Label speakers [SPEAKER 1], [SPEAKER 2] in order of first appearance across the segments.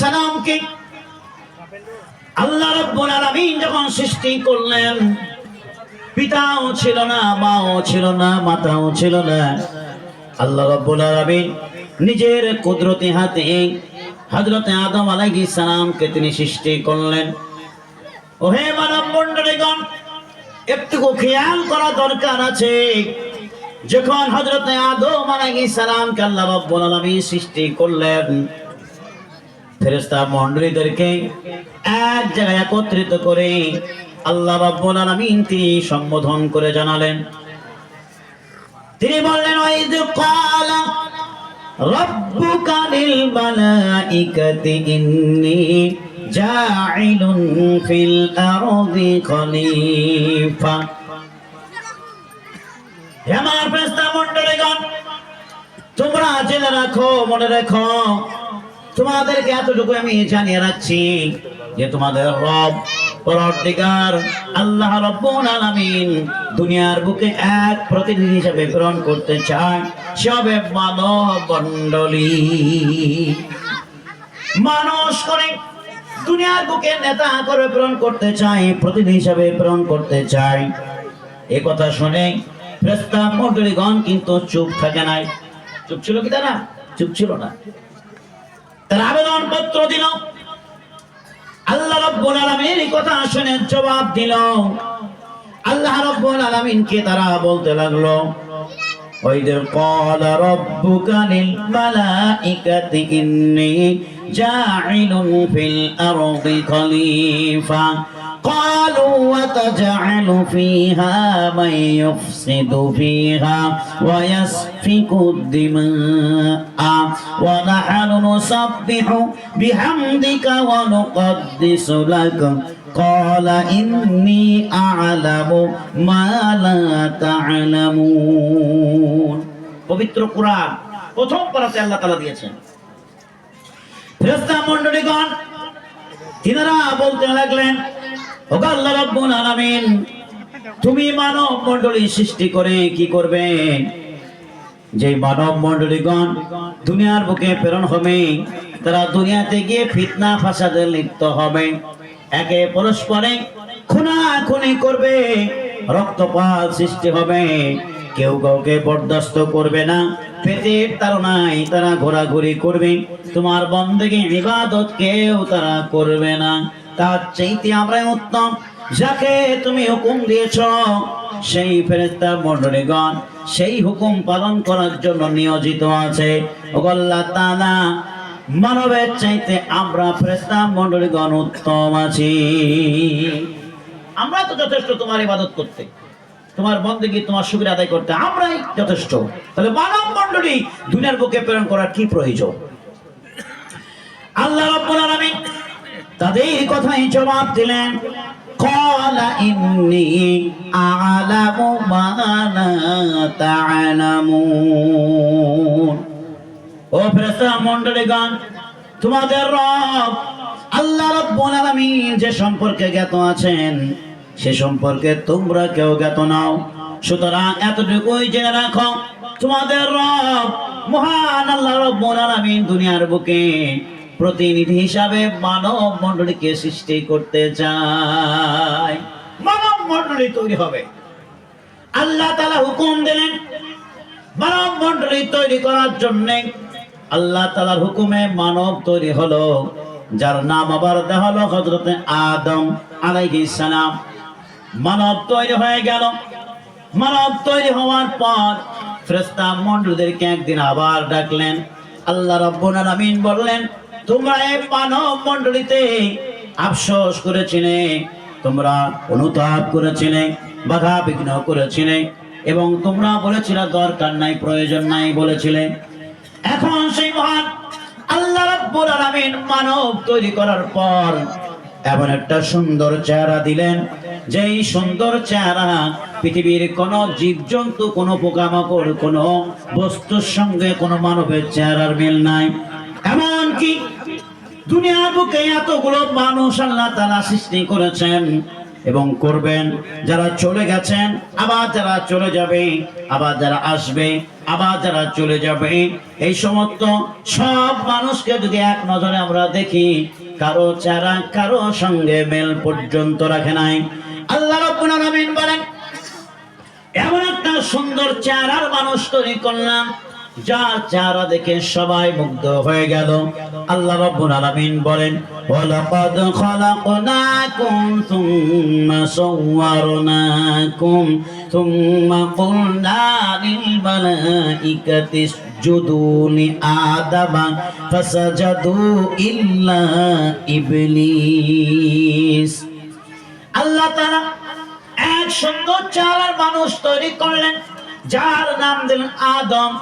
[SPEAKER 1] সালামকে আল্লাহ রাব্বুল আলামিন যখন সৃষ্টি করলেন, পিতাও ছিল না, মাও ছিল না, মাতাও ছিল না। আল্লাহ রাব্বুল আলামিন নিজের কুদরতি হাতে হযরত আদম আলাইহিস সালামকে তিনি সৃষ্টি করলেন। ওহে মানব মণ্ডলীগণ, একটু খেয়াল করা দরকার আছে। যখন হযরত আদম আলাইহিস সালামকে আল্লাহ রাব্বুল আলামিন সৃষ্টি করলেন, ফেরেশতা মণ্ডলীদেরকে এক জায়গায় একত্রিত করে আল্লাহ রাব্বুল আলামিন তিনি সম্বোধন করে জানালেন। তিনি বললেন, ওয়াইদ ক্বালা রাব্বুকা লিল মালাইকাতি ইন্নী জাঈলুন ফিল আরদি খলিফা। আমার ফেরেশতা মণ্ডলীগণ, তোমরা জেনে রাখো, মনে রাখো, তোমাদেরকে এতটুকু আমি জানিয়ে রাখছি যে তোমাদের রব পরওয়ারদিগার আল্লাহ রাব্বুল আলামিন দুনিয়ার বুকে এক প্রতিনিধি হিসেবে প্রেরণ করতে চায়, সে হবে মানব মণ্ডলী। মানুষ করে দুনিয়ার বুকে নেতা করে প্রেরণ করতে চায়, প্রতিনিধি হিসেবে প্রেরণ করতে চায়। এই কথা শুনে ফেরেশতা মণ্ডলীগণ কিন্তু চুপ থাকে নাই। চুপ ছিল কি তারা? চুপ ছিল না। তারা আবেদন পত্র দিল। আল্লাহ রাব্বুল আলামিন এই কথা শুনে জবাব দিল। আল্লাহ রাব্বুল আলামিনকে তারা বলতে লাগলো, ওয়াইদ ক্বালা রাব্বুকা লিল মালাইকাতি ইন্নী জাঈলুন ফিল আরদি খলিফা قالوا وتجعل فيها من يفسد فيها ويسفك الدماء ونحن نسبح بحمدك ونقدس لك قال إني أعلم ما لا تعلمون। পবিত্র কুরআন প্রথম পারাতে আল্লাহ তাআলা দিয়েছেন। ফেরেশতা মণ্ডলীগণ তিনারা বলতে লাগলেন, ওগো আল্লাহ রাব্বুল আলামিন, তুমি মানব মণ্ডলী সৃষ্টি করে কি করবে? যে মানব মণ্ডলীগণ দুনিয়ার বুকে প্রেরণ হবে, তারা দুনিয়াতে গিয়ে ফিতনা ফাসাদে লিপ্ত হবে, একে পরস্পরে খুনাখুনি করবে, রক্তপাত সৃষ্টি হবে, কেউ কাউকে বরদাস্ত করবে না, পেটের তাড়নায় তারা ঘোরাঘুরি করবে, তোমার বন্দেগী ইবাদত কেউ তারা করবে না। তার চাইতে আমরা উত্তম যাকে তুমি হুকুম দিয়েছ, সেই ফেরেশতা মণ্ডলীগণ সেই হুকুম পালন করার জন্য নিয়োজিত আছে। ওগো আল্লাহ তাআলা, মানবের চাইতে আমরা ফেরেশতা মণ্ডলীগণ উত্তম আছি। আমরা তো যথেষ্ট তোমার ইবাদত করতে, তোমার বন্দেগী, তোমার শুকরিয়া আদায় করতে আমরাই যথেষ্ট। তাহলে মানব মণ্ডলী দুনিয়ার বুকে প্রেরণ করার কি প্রয়োজন? আল্লাহ রাব্বুল আলামিন তাদের কথাই জবাব দিলেন, ক্বালা ইন্নী আ'লামু মা লা তা'লামুন। ও ফেরেশতা মণ্ডলীগণ, তোমাদের রব আল্লাহ রাব্বুল আলামিন যে সম্পর্কে জ্ঞাত আছেন, সে সম্পর্কে তোমরা কেউ জ্ঞাত নাও। সুতরাং এতটুকুই জেনে রাখো, তোমাদের রব মহান আল্লাহ রাব্বুল আলামিন দুনিয়ার বুকে প্রতিনিধি হিসাবে মানব মণ্ডলীকে সৃষ্টি করতে চায়। মানব মণ্ডলী তৈরি হবে। আল্লাহ তাআলা হুকুম দিলেন মানব মণ্ডলী তৈরি করার জন্য। আল্লাহ তাআলার হুকুমে মানব তৈরি হলো, যার নাম আবার দেওয়া হলো হযরত আদম আলাইহিস সালাম। মানব তৈরি হয়ে গেল। মানব তৈরি হওয়ার পর ফেরেশতা মণ্ডলীদেরকে একদিন আবার ডাকলেন। আল্লাহ রাব্বুল আলামিন বললেন, তোমরা এই মানব মণ্ডলীতে আফসোস করেছিলে, তোমরা অনুতাপ করেছিলে, বাধা বিঘ্ন করেছিলে, এবং তোমরা বলেছিলে দরকার নাই, প্রয়োজন নাই বলেছিলে। এখন সেই মহান আল্লাহ রাব্বুল আলামিন মানব তৈরি করার পর এমন একটা সুন্দর চেহারা দিলেন, যেই সুন্দর চেহারা পৃথিবীর কোন জীবজন্তু, কোন পোকামাকড়, কোন বস্তুর সঙ্গে কোন মানবের চেহারার মিল নাই। এমনকি দুনিয়ার বুকে এতগুলো মানুষ আল্লাহ তাআলা সৃষ্টি করেছেন, এবং করবেন। যারা চলে গেছেন, আবার যারা চলে যাবে, আবার যারা আসবে, আবার যারা চলে যাবে, এই সমস্ত সব মানুষকে যদি এক নজরে আমরা দেখি, কারো চেহারা কারো সঙ্গে মেল পর্যন্ত রাখে নাই। আল্লাহ রাব্বুল আলামিন বলেন, এমন একটা সুন্দর চেহারার মানুষ তৈরি করলাম, যার চেহারা দেখে সবাই মুগ্ধ হয়ে গেল। আল্লাহ রাব্বুল আলামিন বলেন, ওয়ালাকাদ খালাকনাকুম সুম্মা সাওয়ারনাকুম সুম্মা কুলনা লিল মালাইকাতি ইসজুদু লি আদামা ফাসাজাদু ইল্লা ইবলিস। আল্লাহ তাআলা এক সুন্দর চেহারার মানুষ তৈরি করলেন, যার নাম দিলেন আদম।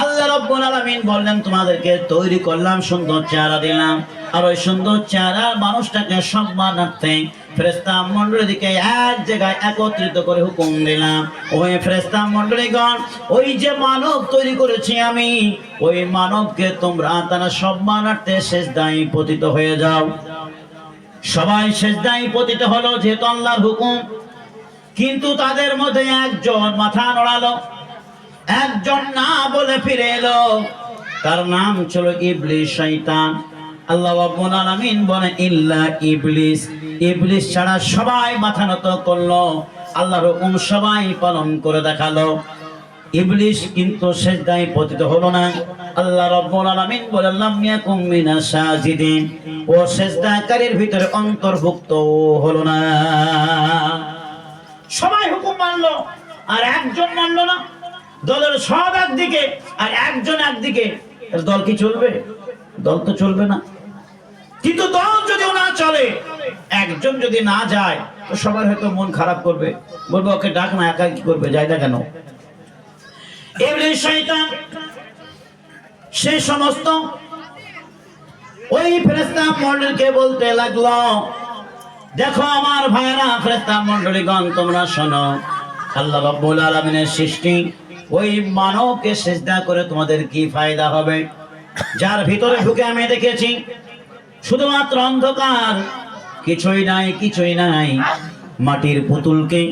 [SPEAKER 1] আল্লাহ রাব্বুল আলামিন বললেন, তোমাদেরকে তৈরি করলাম, সুন্দর চেহারা দিলাম, আর ওই সুন্দর চেহারার মানুষটাকে সম্মানার্থে ফেরেশতা মণ্ডলীকে এক জায়গায় একত্রিত করে হুকুম দিলাম, ওই ফেরেশতা মণ্ডলীগণ, ওই যে মানব তৈরি করেছি আমি, ওই মানবকে তোমরা তারা সম্মানার্থে সিজদায় পতিত হয়ে যাও। সবাই সিজদায় পতিত হলো, যেহেতু আল্লাহর হুকুম। কিন্তু তাদের মধ্যে একজন মাথা নড়ালো, একজন না বলে ফিরে এলো। তার নাম ছিল ইবলিস, শয়তান। আল্লাহ রাব্বুল আলামিন বলে, ইল্লা ইবলিস, ইবলিস ছাড়া সবাই মাথা নত করলো, আল্লাহর হুকুম সবাই পালন করে দেখালো। ইবলিস কিন্তু সিজদায় পতিত হলো না। আল্লাহ রাব্বুল আলামিন বলেন, লাম ইয়াকুম মিনাস সাজিদিন, ও সিজদাকারীর ভিতরে অন্তর্ভুক্ত হলো না। সবাই হুকুম মানলো, আর একজন মানলো না। দলের সব একদিকে আর একজন একদিকে, দল কি চলবে? দল তো চলবে না। কিন্তু দল যদি না চলে, একজন যদি না যায়, তো সবাই হয়তো মন খারাপ করবে, বলবে ওকে ডাক না, একা কি করবে, যায় না কেন। ইবলিস শয়তান সে সমস্ত ওই ফেরেশতা মণ্ডলীকে বলতে লাগলো, দেখো আমার ভাইরা ফেরেশতা মণ্ডলীগণ, তোমরা শোনো, আল্লাহ রাব্বুল আলামিনের সৃষ্টি, ওই মানবকে সিজদা করে তোমাদের কি ফায়দা হবে? যার ভিতরে ঢুকে আমি দেখেছি শুধুমাত্র অন্ধকার, কিছুই নাই, কিছুই নাই। মাটির পুতুলকে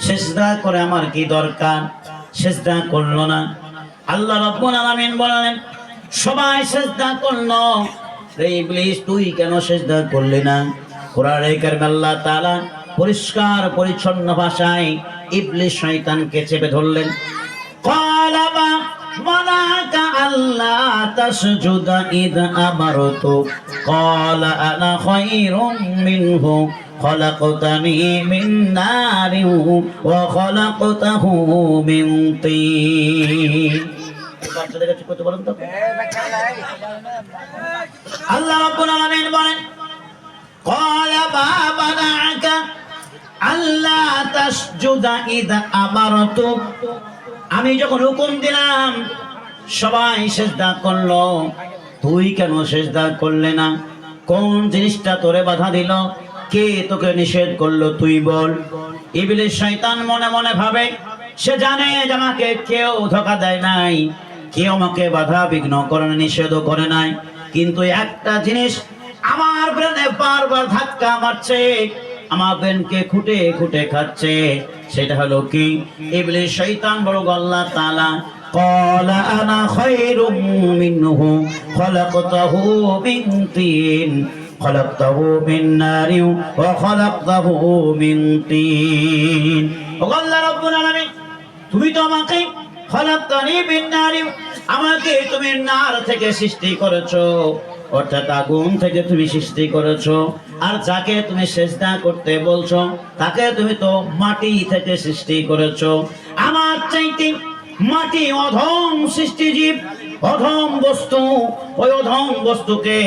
[SPEAKER 1] সিজদা করে আমার কি দরকার? সিজদা করলো না। আল্লাহ রাব্বুল আলামিন বললেন, সবাই সিজদা করলো, রে ইবলিস তুই কেন সিজদা করলি না? কোরআনে কারিমে আল্লাহ তাআলা পরিষ্কার পরিচ্ছন্ন ভাষায় ইবলিস শয়তানকে চেপে ধরলেন। ক্বালা মা মানাকা আল্লা তাসজুদা ইদ আমারতু ক্বালা আনা খায়রুম মিনহু খলাকতানি মিন নারিন ওয়া খলাকতাহু মিন তিন। বাচ্চাদের কাছে কত বলেন তো? আল্লাহ রাব্বুল আলামিন বলেন, ক্বালা মা মানাকা আল্লা তাসজুদা ইদ আমারতু, আমি যখন হুকুম দিলাম সবাই সিজদা করলো, তুই কেন সিজদা করলে না? কোন জিনিসটা তোরে বাধা দিল? কে তোকে নিষেধ করলো? তুই বল। ইবলিস শয়তান মনে মনে ভাবে, সে জানে যে আমাকে কেউ ধোঁকা দেয় নাই, কেউ আমাকে বাধা বিঘ্ন করে, নিষেধ করে নাই। কিন্তু একটা জিনিস আমার ব্রেনে বারবার ধাক্কা মারছে, আমার ব্রেনকে খুঁটে খুঁটে খাচ্ছে, সেটা হলো কি? ইবলিস শয়তান বড় আল্লাহ তাআলা ক্বালা আনা খায়রুম মিনহু খলাকতাহু মিন তিন খলাকতাহু মিন নারিন ওয়া খলাকতাহু মিন তিন। ও আল্লাহ রাব্বুল আলামিন, তুমি তো আমাকে খলাকতানি মিন নারিন, আমাকে তুমি নার থেকে সৃষ্টি করেছো, অর্থাৎ আগুন থেকে তুমি সৃষ্টি করেছো। আর যাকে তুমি সিজদা করতে বলছো, তাকে তুমি তো মাটি থেকে সৃষ্টি করেছো। আমার চাইতে মাটি অধম সৃষ্টিজীব, অধম বস্তু, ওই অধম বস্তুকে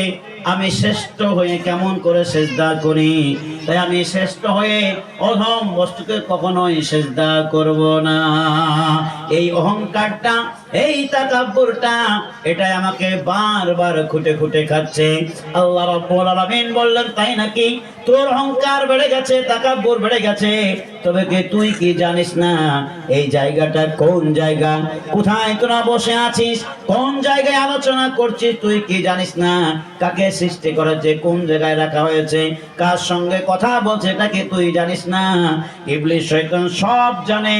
[SPEAKER 1] আমি শ্রেষ্ঠ হয়ে কেমন করে সিজদা করি? তাই আমি শ্রেষ্ঠ হয়ে অধম বস্তুকে কখনোই সিজদা করব না। এই অহংকারটা এই তাকাব্বুরটা এটাই আমাকে বারবার খুঁটে খুঁটে খাচ্ছে। আল্লাহ রাব্বুল আলামিন বললেন, তাই নাকি? তোর অহংকার বেড়ে গেছে, তাকাব্বুর বেড়ে গেছে, তবে কি তুই কি জানিস না এই জায়গাটা কোন জায়গা? কোথায় তোরা বসে আছিস? কোন জায়গায় আলোচনা করছিস? তুই কি জানিস না কাকে সৃষ্টি করেছে, কোন জায়গায় রাখা হয়েছে, কার সঙ্গে কথা বলছে, এটা কি তুই জানিস না? ইবলিস শয়তান সব জানে,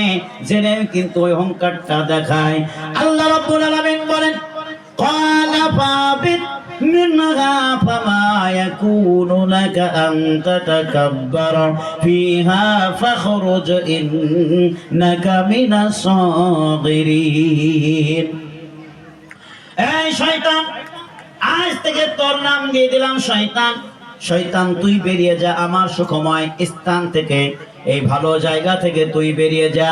[SPEAKER 1] জেনে কিন্তু ওই অহংকারটা দেখায়। আল্লাহ রাব্বুল আলামিন বলেন, ক্বালা ফাবিত মিনহা ফামা ইয়াকুনু লাকা আন তাতাকাব্বারা ফিহা ফাখরুজ ইন্নাকা মিনাস সাগিরিন। এই শয়তান, আজ থেকে তোর নাম দিয়ে দিলাম শয়তান। শয়তান, তুই বেরিয়ে যা আমার সুখময় স্থান থেকে, এই ভালো জায়গা থেকে তুই বেরিয়ে যা।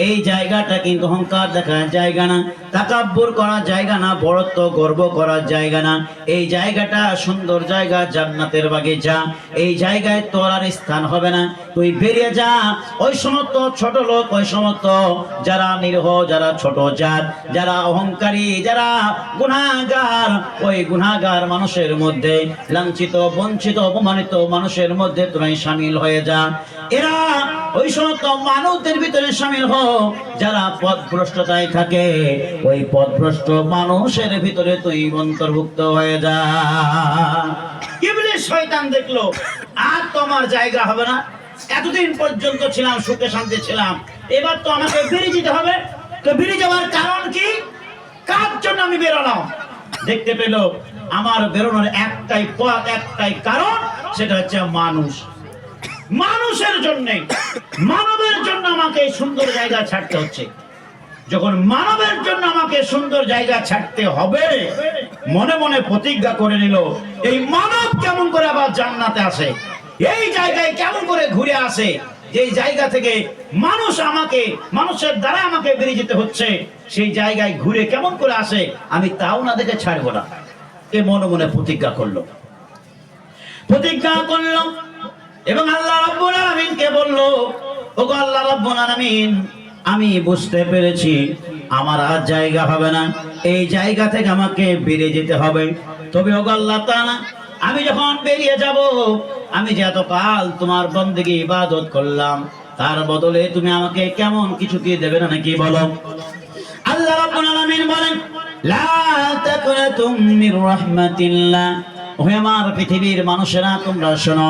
[SPEAKER 1] এই জায়গাটা কিন্তু অহংকার দেখার জায়গা না, তাকাব্বুর করার জায়গা না, বড়ত্ব গর্ব করার জায়গা না। এই জায়গাটা সুন্দর জায়গা, জান্নাতের বাগিচা। এই জায়গায় তোর আর স্থান হবে না, তুই বেরিয়ে যা। ওই সমস্ত ছোট লোক, ওই সমস্ত যারা নিরীহ, যারা ছোট জাত, যারা অহংকারী, যারা গুনাহগার, ওই গুনাহগার মানুষের মধ্যে, লাঞ্ছিত বঞ্চিত অপমানিত মানুষের মধ্যে তোরাই শামিল হয়ে যা। এরা ওই সমস্ত মানুষদের ভিতরে শামিল হও যারা পথভ্রষ্টতায় থাকে, ওই পথভ্রষ্ট মানুষের ভিতরে তুই অন্তর্ভুক্ত হয়ে যা। ইবলিস শয়তান দেখলো আর তো আমার জায়গা হবে না, এতদিন পর্যন্ত ছিলাম সুখে শান্তি ছিলাম, এবার তো আমাকে বেরিয়ে যেতে হবে। তো বেরিয়ে যাওয়ার কারণ কি? কার জন্য আমি বেরোলাম? দেখতে পেল আমার বেরোনোর একটাই পথ, একটাই কারণ, সেটা হচ্ছে মানুষ। মানুষের জন্য, মানবের জন্য আমাকে সুন্দর জায়গা ছাড়তে হচ্ছে। যখন মানবের জন্য আমাকে সুন্দর জায়গা ছাড়তে হবে, মনে মনে প্রতিজ্ঞা করে নিল, এই মানব কেমন করে আবার জান্নাতে আসে, এই জায়গায় কেমন করে ঘুরে আসে, যেই জায়গা থেকে মানুষ আমাকে, মানুষের দ্বারা আমাকে বেরিয়ে যেতে হচ্ছে, সেই জায়গায় ঘুরে কেমন করে আসে, আমি তাও না দেখে ছাড়বো না। এ মনে মনে প্রতিজ্ঞা করলো। এবং আল্লাহ রাব্বুল আলামিনকে বলল, ওগো আল্লাহ রাব্বুল আলামিন, আমি বুঝতে পেরেছি আমার আর জায়গা হবে না, এই জায়গা থেকে আমাকে বেরিয়ে যেতে হবে। তবে ওগো আল্লাহ তাআলা, আমি যখন বেরিয়ে যাব, আমি যে এতকাল তোমার বন্দেগী ইবাদত করলাম, তার বদলে তুমি আমাকে কেমন কিছু কি দেবে না নাকি বলো? আল্লাহ রাব্বুল আলামিন বলেন, লা তাকনাতুম মির রাহমাতিল্লাহ। ওহে আমার পৃথিবীর মানুষেরা, তোমরা শোনো,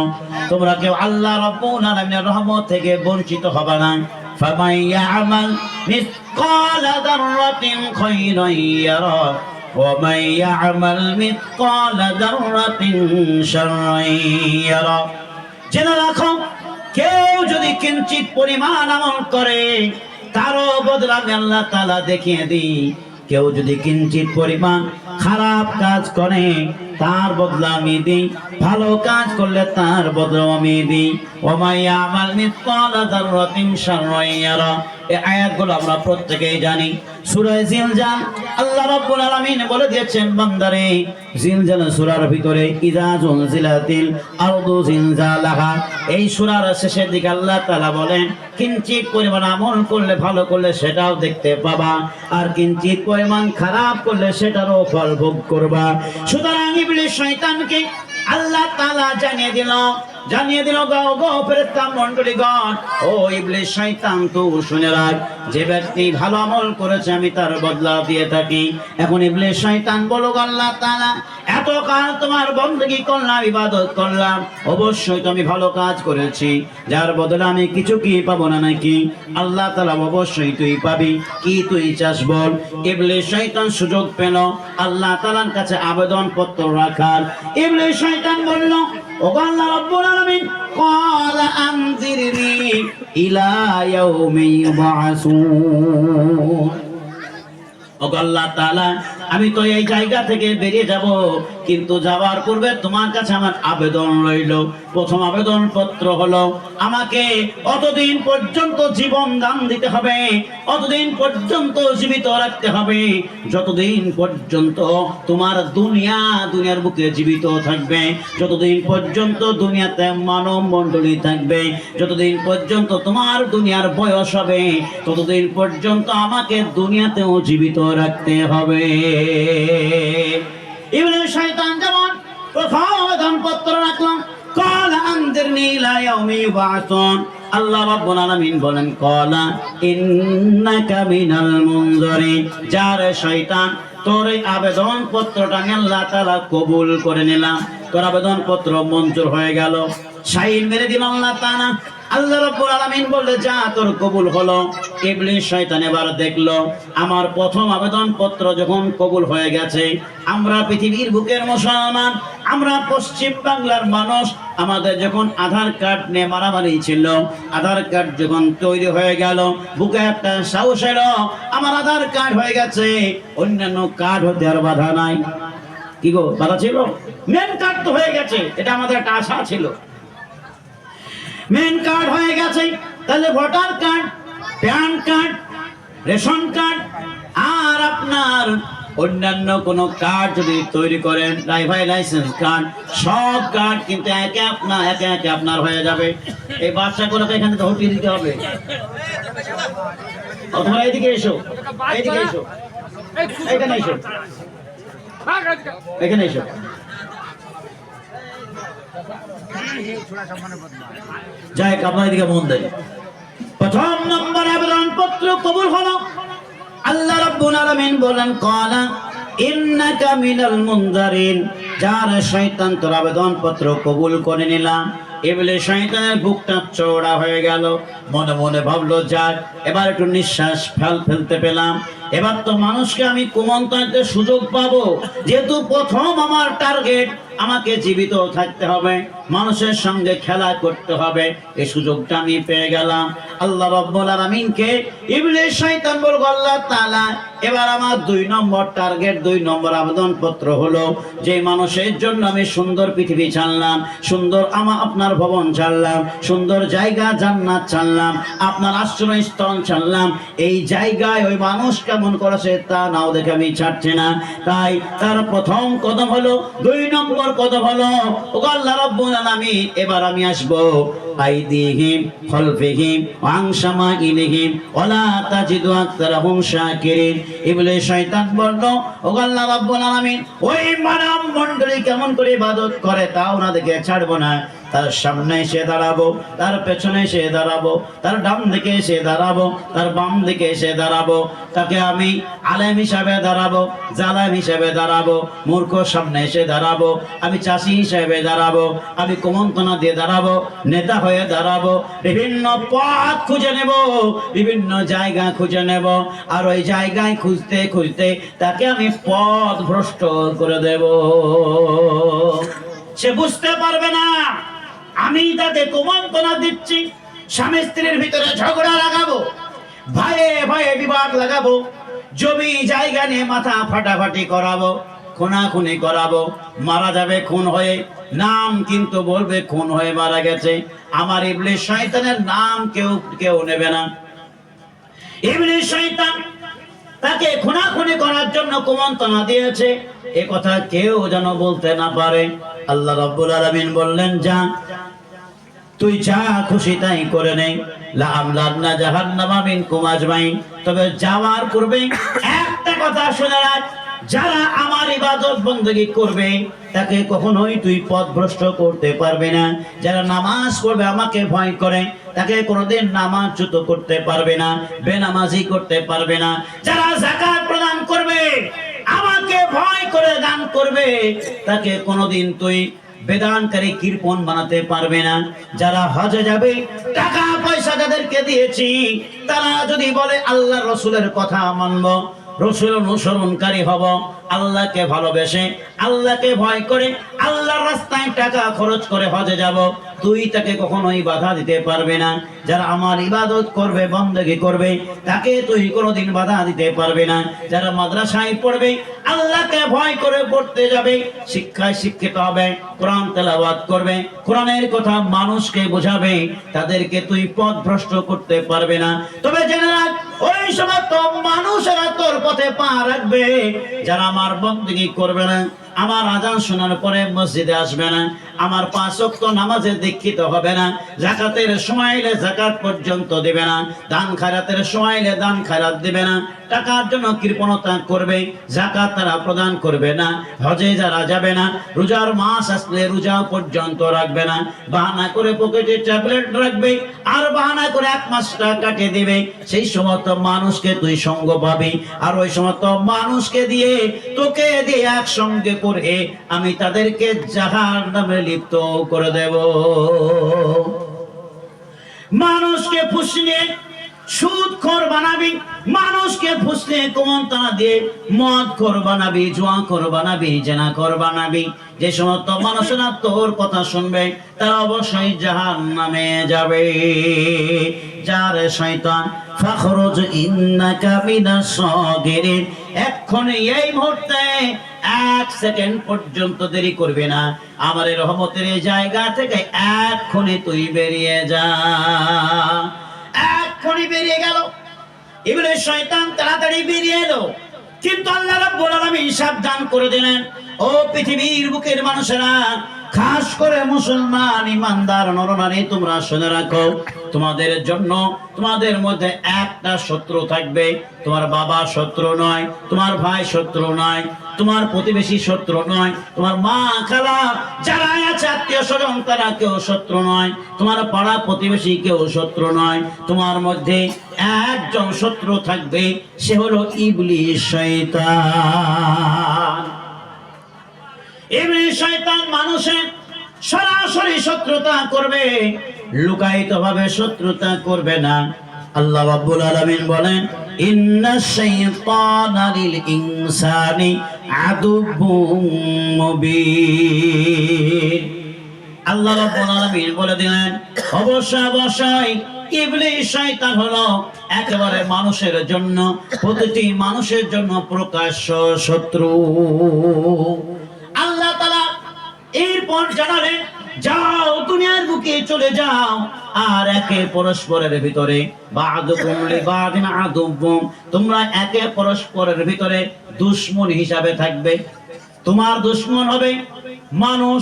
[SPEAKER 1] তোমরা কেউ আল্লাহ রাব্বুল আলামিনের রহমত থেকে বঞ্চিত হবে না। ফামান ইয়ামাল মিসকালা যাররাতিন খায়রান ইয়ারা ওয়া মান ইয়ামাল মিসকালা যাররাতিন শাররান ইয়ারা। জেনে রাখো, কেউ যদি কিঞ্চিত পরিমাণ আমল করে, তারও বদলা আমি আল্লাহ তাআলা দেখিয়ে দিই। কেউ যদি কিঞ্চিত পরিমাণ খারাপ কাজ করে, তার বদলা আমি দিই। ভালো কাজ করলে তার বদলা আমি দিই। ওয়া মান ইয়ামাল মিসকালা যাররাতিন শাররান ইয়ারা। এই আয়াতগুলো আমরা প্রত্যেকেই জানি। সূরা জিলজাল আল্লাহ রাব্বুল আলামিন বলে দিয়েছেন, বান্দারে, জিলজাল সূরার ভিতরে ইযা জুলজিলাতিল আরদু জিলজালাহা, এই সূরার শেষের দিকে আল্লাহ তাআলা বলেন, কিঞ্চিত পরিমাণ আমল করলে, ভালো করলে সেটাও দেখতে পাবা, আর কিঞ্চিত পরিমাণ খারাপ করলে সেটারও ফল ভোগ করবা। সুতরাং ইবলিস শয়তানকে আল্লাহ তাআলা জানিয়ে দিল গো ফেরেশতা মণ্ডলীগণ, ও ইবলিস শয়তান, তো শুনে রাখ, যে ব্যক্তি ভালো আমল করেছে আমি তার বদলা দিয়ে থাকি। এখন ইবলিস শয়তান বলো, আল্লাহ তাআলা, এতকাল তোমার বندگی করলাম, ইবাদত করলাম, অবশ্যই তো আমি ভালো কাজ করেছি, যার বদলে আমি কিছু কি পাবো না নাকি? আল্লাহ তাআলা, অবশ্যই তুই পাবি, কি তুই চাস বল। ইবলিস শয়তান সুযোগ পেল আল্লাহ তাআলার কাছে আবেদন পত্র রাখার। ইবলিস শয়তান বলল, ও আল্লাহ রাব্বুল আলামিন, ক্বালা আনজিরনি ইলা ইয়াউমি ইউবআসুন। ও আল্লাহ তাআলা, আমি তো এই জায়গা থেকে বেরিয়ে যাব, কিন্তু যাওয়ার পূর্বে তোমার কাছে আমার আবেদন রইল। প্রথম আবেদন পত্র হলো, আমাকে অতদিন পর্যন্ত জীবন দান দিতে হবে, অতদিন পর্যন্ত জীবিত রাখতে হবে যতদিন পর্যন্ত তোমার দুনিয়ার বুকে জীবিত থাকবে, যতদিন পর্যন্ত দুনিয়াতে মানব মণ্ডলী থাকবে, যতদিন পর্যন্ত তোমার দুনিয়ার বয়স হবে, ততদিন পর্যন্ত আমাকে দুনিয়াতেও জীবিত রাখতে হবে। ইবলিস শয়তান যেমন প্রথম আবেদন পত্র রাখলাম, ক্বালা আনজিরনি ইলা ইয়াউমি ইউবআসুন। আল্লাহ রাব্বুল আলামিন বলেন, ক্বালা ইন্নাকা মিনাল মুনজারিন। যার শয়তান, তোর এই আবেদন পত্রটা আমি আল্লাহ তাআলা কবুল করে নিলাম, তোর আবেদন পত্র মঞ্জুর হয়ে গেল, শাইন মেরে দিল আল্লাহ তাআলা। আল্লাহ রাব্বুল আলামিন বললে, যা তোর কবুল হলো। ইবলিস শয়তান এবার দেখলো আমার প্রথম আবেদন পত্র যখন কবুল হয়ে গেছে, আমরা পৃথিবীর বুকের মুসলমান, আমরা পশ্চিম বাংলার মানুষ, আমাদের যখন আধার কার্ড নিয়ে মারামারি ছিল, আধার কার্ড যখন তৈরি হয়ে গেল, বুকে একটা সাহস এলো, আমার আধার কার্ড হয়ে গেছে, অন্যান্য কার্ড হতে আর বাধা নাই। কি গো, বাধা ছিল? মেন কার্ড তো হয়ে গেছে, এটা আমাদের একটা আশা ছিল। মেন কার্ড হয়ে গেছে, তাহলে voter card, PAN card, ration card আর আপনার অন্যান্য কোন কার্ড যদি তৈরি করেন, ড্রাইভার লাইসেন্স কার্ড, সব কার্ড কিন্তু একে একে আপনার হয়ে যাবে। এই বাচ্চাগুলোকে এখান থেকে হটিয়ে দিতে হবে। অথবা এইদিকে এসো, এইদিকে এসো, এখানে এসো, এখানে এসো। যাই আপনার দিকে মন দেয়। প্রথম নম্বর আবেদন পত্র কবুল হলো। আল্লাহ রাব্বুল আলামিন বলেন, ক্বালা ইন্নাকা মিনাল মুনজারিন। যার শয়তান, তোর আবেদন পত্র কবুল করে নিলাম। ইবলিস শয়তানের বুকটা চওড়া হয়ে গেল, মনে মনে ভাবলো, যাক এবার একটু নিঃশ্বাস ফেলতে পেলাম, এবার তো মানুষকে আমি কুমন্ত্রণাতে সুযোগ পাবো, যেহেতু প্রথম আমার টার্গেট আমাকে জীবিত থাকতে হবে, মানুষের সঙ্গে খেলা করতে হবে, এই সুযোগটা আমি পেয়ে গেলাম। আল্লাহ রাব্বুল আলামিনকে ইবলিস শয়তান বলল, আল্লাহ তাআলা এবার আমার 2 নম্বর টার্গেট, 2 নম্বর আবেদন পত্র হলো, যে মানুষের জন্য আমি সুন্দর পৃথিবী ছাড়লাম, সুন্দর আপনার ভবন ছাড়লাম, সুন্দর জায়গা জান্নাত ছাড়লাম, আপনার আশ্রয়স্থল ছাড়লাম, এই জায়গায় ওই মানুষ কেমন করেছে তা নাও দেখে আমি ছাড়ছি না। তাই তার প্রথম কদম হলো, 2 নম্বর কদম হলো, ও আল্লাহ রাব্বুল আলামিন এবার আমি আসবো আইদিহিম খলফিহিম ওয়ান শামাইলিহিম ওয়ালা তাজিদু আকতারাহুম শাকিরিন। ইবলিস শয়তান বলল, ও আল্লাহ রাব্বুল আলামিন ওই মানব মণ্ডলী কেমন করে ইবাদত করে তাও না দেখে ছাড়বো না। তার সামনে এসে দাঁড়াবো, তার পেছনে এসে দাঁড়াবো, তার ডান দিকে এসে দাঁড়াবো, তার বাম দিকে এসে দাঁড়াবো, তাকে আমি আলেম হিসাবে দাঁড়াবো, জালেম হিসাবে দাঁড়াবো, মূর্খ সামনে এসে দাঁড়াবো, আমি চাষি হিসাবে দাঁড়াবো, আমি কুমন্ত্রণা দিয়ে দাঁড়াবো, নেতা হয়ে দাঁড়াবো, বিভিন্ন পথ খুঁজে নেব, বিভিন্ন জায়গা খুঁজে নেব, আর ওই জায়গায় খুঁজতে খুঁজতে তাকে আমি পথ ভ্রষ্ট করে দেব। সে বুঝতে পারবে না আমি তাকে কুমন্ত্রণা দিচ্ছি। স্বামী স্ত্রীর ভিতরে ঝগড়া লাগাবো, ভাইয়ে ভাইয়ে বিবাদ লাগাবো, জমি জায়গা নিয়ে মাথা ফাটাফাটি করাবো, খুনাখুনি করাবো, মারা যাবে খুন হয়ে, নাম কিন্তু বলবে খুন হয়ে মারা গেছে। আমার ইবলিস শয়তানের নাম কেউ নেবে না। ইবলিস শয়তান তাকে খুনাখুনি করার জন্য কুমন্ত্রণা দিয়েছে, এ কথা কেউ যেন বলতে না পারে। আল্লাহ রাব্বুল আলামিন বললেন, যা তুই যা খুশি তাই করে নে, লা আমলানা জাহান্নামা মিনকুম আজমাইন। তবে যাওয়ার পূর্বে একটা কথা শুনে রাখ, যারা আমার ইবাদত বندگی করবে তাকে কখনোই তুই পথভ্রষ্ট করতে পারবে না। যারা নামাজ পড়বে আমাকে ভয় করে তাকে কোনোদিন নামাজচ্যুত করতে পারবে না, বেনামাজি করতে পারবে না। যারা যাকাত প্রদান করবে, আমাকে ভয় করে দান করবে, তাকে কোনোদিন তুই বেদানকারী কৃপণ বানাতে পারবে না। যারা হজে যাবে, টাকা পয়সা যাদেরকে দিয়েছি, তারা যদি বলে আল্লাহ রসুলের কথা মানব, রসুল অনুসরণকারী হব, আল্লাহকে ভালোবেসে, আল্লাহকে ভয় করে, আল্লাহর রাস্তায় টাকা খরচ করে হজে যাব, তুই তাকে কখনোই বাধা দিতে পারবে না। যারা আমার ইবাদত করবে, বন্দেগী করবে, তাকে তুই কোনোদিন বাধা দিতে পারবে না। যারা মাদ্রাসায় পড়বে, আল্লাহকে ভয় করে পড়তে যাবে, শিক্ষায় শিক্ষিত হবে, কোরআন তেলাওয়াত করবে, কোরআনের কথা মানুষকে বোঝাবে, তাদেরকে তুই পথভ্রষ্ট করতে পারবে না। তবে জেনে রাখ, ওই সমস্ত মানুষেরা তোর পথে পা রাখবে যারা আমার বন্দেগী করবে না, আমার আজান শোনার পরে মসজিদে আসবে না, আমার 5 ওয়াক্ত নামাজে দীক্ষিত হবে না, যাকাতের সময় এলে যাকাত পর্যন্ত দেবে না, দান খায়রাতের সময় এলে দান খায়রাত দেবে না, টাকার জন্য কৃপণতা করবে, যাকাত তারা প্রদান করবে না, হজে যারা যাবে না, রোজার মাস আসলে রোজা পর্যন্ত রাখবে না, বাহানা করে পকেটে ট্যাবলেট রাখবে, আর বাহানা করে 1 মাসটা কাটিয়ে দেবে। সেই সমস্ত মানুষকে তুই সঙ্গ পাবি, আর ওই সমস্ত মানুষকে দিয়ে, তোকে দিয়ে একসঙ্গে করে আমি তাদেরকে জাহান্নামে লিপ্ত করে দেব। মানুষকে ফুসলিয়ে সুদখোর বানাবি, মানুষকে ফুসলিয়ে কুমন্ত্রণা দিয়ে মদখোর বানাবি, জুয়াখোর বানাবি, জেনাখোর বানাবি। যে সমস্ত মানুষেরা তোর কথা শুনবে তারা অবশ্যই জাহান্নামে যাবে। যার শয়তান ফাখরুজ ইন্নাকা মিনাস সাগিরিন, এক্ষুনি এই মুহূর্তে 1 সেকেন্ড পর্যন্ত দেরি করবে না, আমার এই রহমতের এই জায়গা থেকে এক্ষুনি তুই বেরিয়ে যা। এক্ষুনি বেরিয়ে গেল ইবলিস শয়তান, তাড়াতাড়ি বেরিয়ে এলো। কিন্তু আল্লাহ রাব্বুল আলামিন সাবধান করে দিলেন, ও পৃথিবীর বুকের মানুষেরা, খাস করে মুসলমান ইমানদার নরনারী, তোমরা শুনে রাখো, তোমাদের জন্য তোমাদের মধ্যে একটা শত্রু থাকবে। তোমার বাবা শত্রু নয়, তোমার ভাই শত্রু নয়, তোমার প্রতিবেশী শত্রু নয়, তোমার মা খালা যারা আছে আত্মীয় স্বজন তারা কেউ শত্রু নয়, তোমার পাড়া প্রতিবেশী কেউ শত্রু নয়। তোমার মধ্যে একজন শত্রু থাকবে, সে হলো ইবলিস শয়তান। ইবলিস শয়তান মানুষের সরাসরি শত্রুতা করবে, লুকায়িত ভাবে শত্রুতা করবে না। আল্লাহ রাব্বুল আলামিন বলেন, ইন্নাশ শাইতানা লিল ইনসানি আদুব্বুম মুবিন। আল্লাহ রাব্বুল আলামিন বলে দিলেন, অবশ্যই ইবলিস শয়তান হলো একেবারে মানুষের জন্য, প্রতিটি মানুষের জন্য প্রকাশ্য শত্রু। আল্লাহ তাআলা এরপর জানালেন, যাও দুনিয়ার বুকে চলে যাও, আর একে পরস্পরের ভিতরে বাদুকুম লিবাদিন আদুব্বুম, তোমরা একে পরস্পরের ভিতরে দুশমন হিসাবে থাকবে। তোমার দুশমন হবে মানুষ,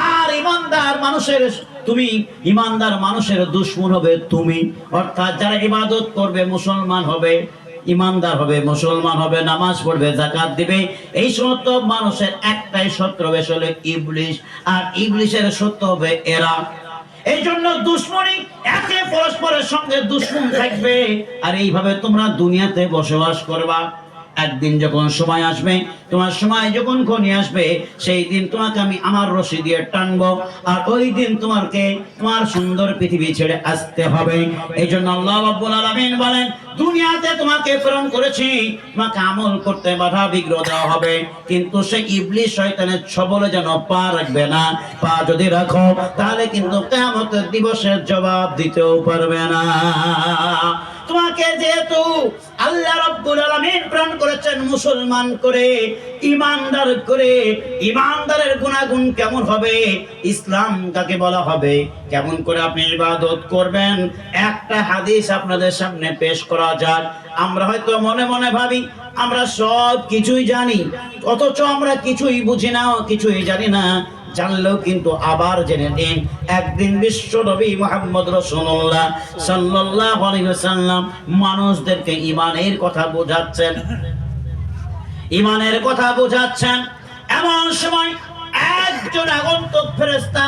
[SPEAKER 1] আর ইমানদার মানুষের, তুমি ইমানদার মানুষের দুশমন হবে তুমি। অর্থাৎ যারা ইবাদত করবে মুসলমান হবে, ইমানদার হবে, মুসলমান হবে, নামাজ পড়বে, যাকাত দিবে, এই সমস্ত মানুষের একটাই শত্রু হলো ইবলিস, আর ইবলিসের শত্রু হবে এরা। এই জন্য দুশমনী, একে পরস্পরের সঙ্গে দুশমন থাকবে, আর এইভাবে তোমরা দুনিয়াতে বসবাস করবা। একদিন যখন সময় আসবে, তোমার সময় যখন ঘনিয়ে আসবে, সেই দিন তোমাকে আমি আমার রশি দিয়ে টানবো, আর ওই দিন তোমাকে তোমার সুন্দর পৃথিবী ছেড়ে আসতে হবে। এই জন্য আল্লাহ রাব্বুল আলামিন বলেন, দুনিয়াতে তোমাকে প্রেরণ করেছি, তোমাকে আমল করতে বাধা বিঘ্ন দেওয়া হবে, কিন্তু সেই ইবলিস শয়তানের ছবলে যেন পা রাখবে না। পা যদি রাখো তাহলে কিন্তু কিয়ামতের দিবসের জবাব দিতেও পারবে না। তোমাকে যেহেতু আল্লাহ রাব্বুল আলামিন প্রেরণ করেছেন মুসলমান করে, ইমানদার করে, ইমানদারের গুণাগুণ কেমন হবে, ইসলাম কাকে বলা হবে, কেমন করে আপনি ইবাদত করবেন, একটা হাদিস আপনাদের সামনে পেশ করা যাক। আমরা হয়তো মনে মনে ভাবি আমরা সব কিছুই জানি, অথচ আমরা কিছুই বুঝি না, কিছুই জানি না। জানলেও কিন্তু আবার জেনে নিন, একদিন বিশ্ব নবী মুহাম্মদ রাসূলুল্লাহ সাল্লাল্লাহু আলাইহি ওয়াসাল্লাম মানুষদেরকে ঈমানের কথা বোঝাচ্ছেন, ঈমানের কথা বোঝাচ্ছেন। এমন সময় একজন আগন্তুক ফেরেশতা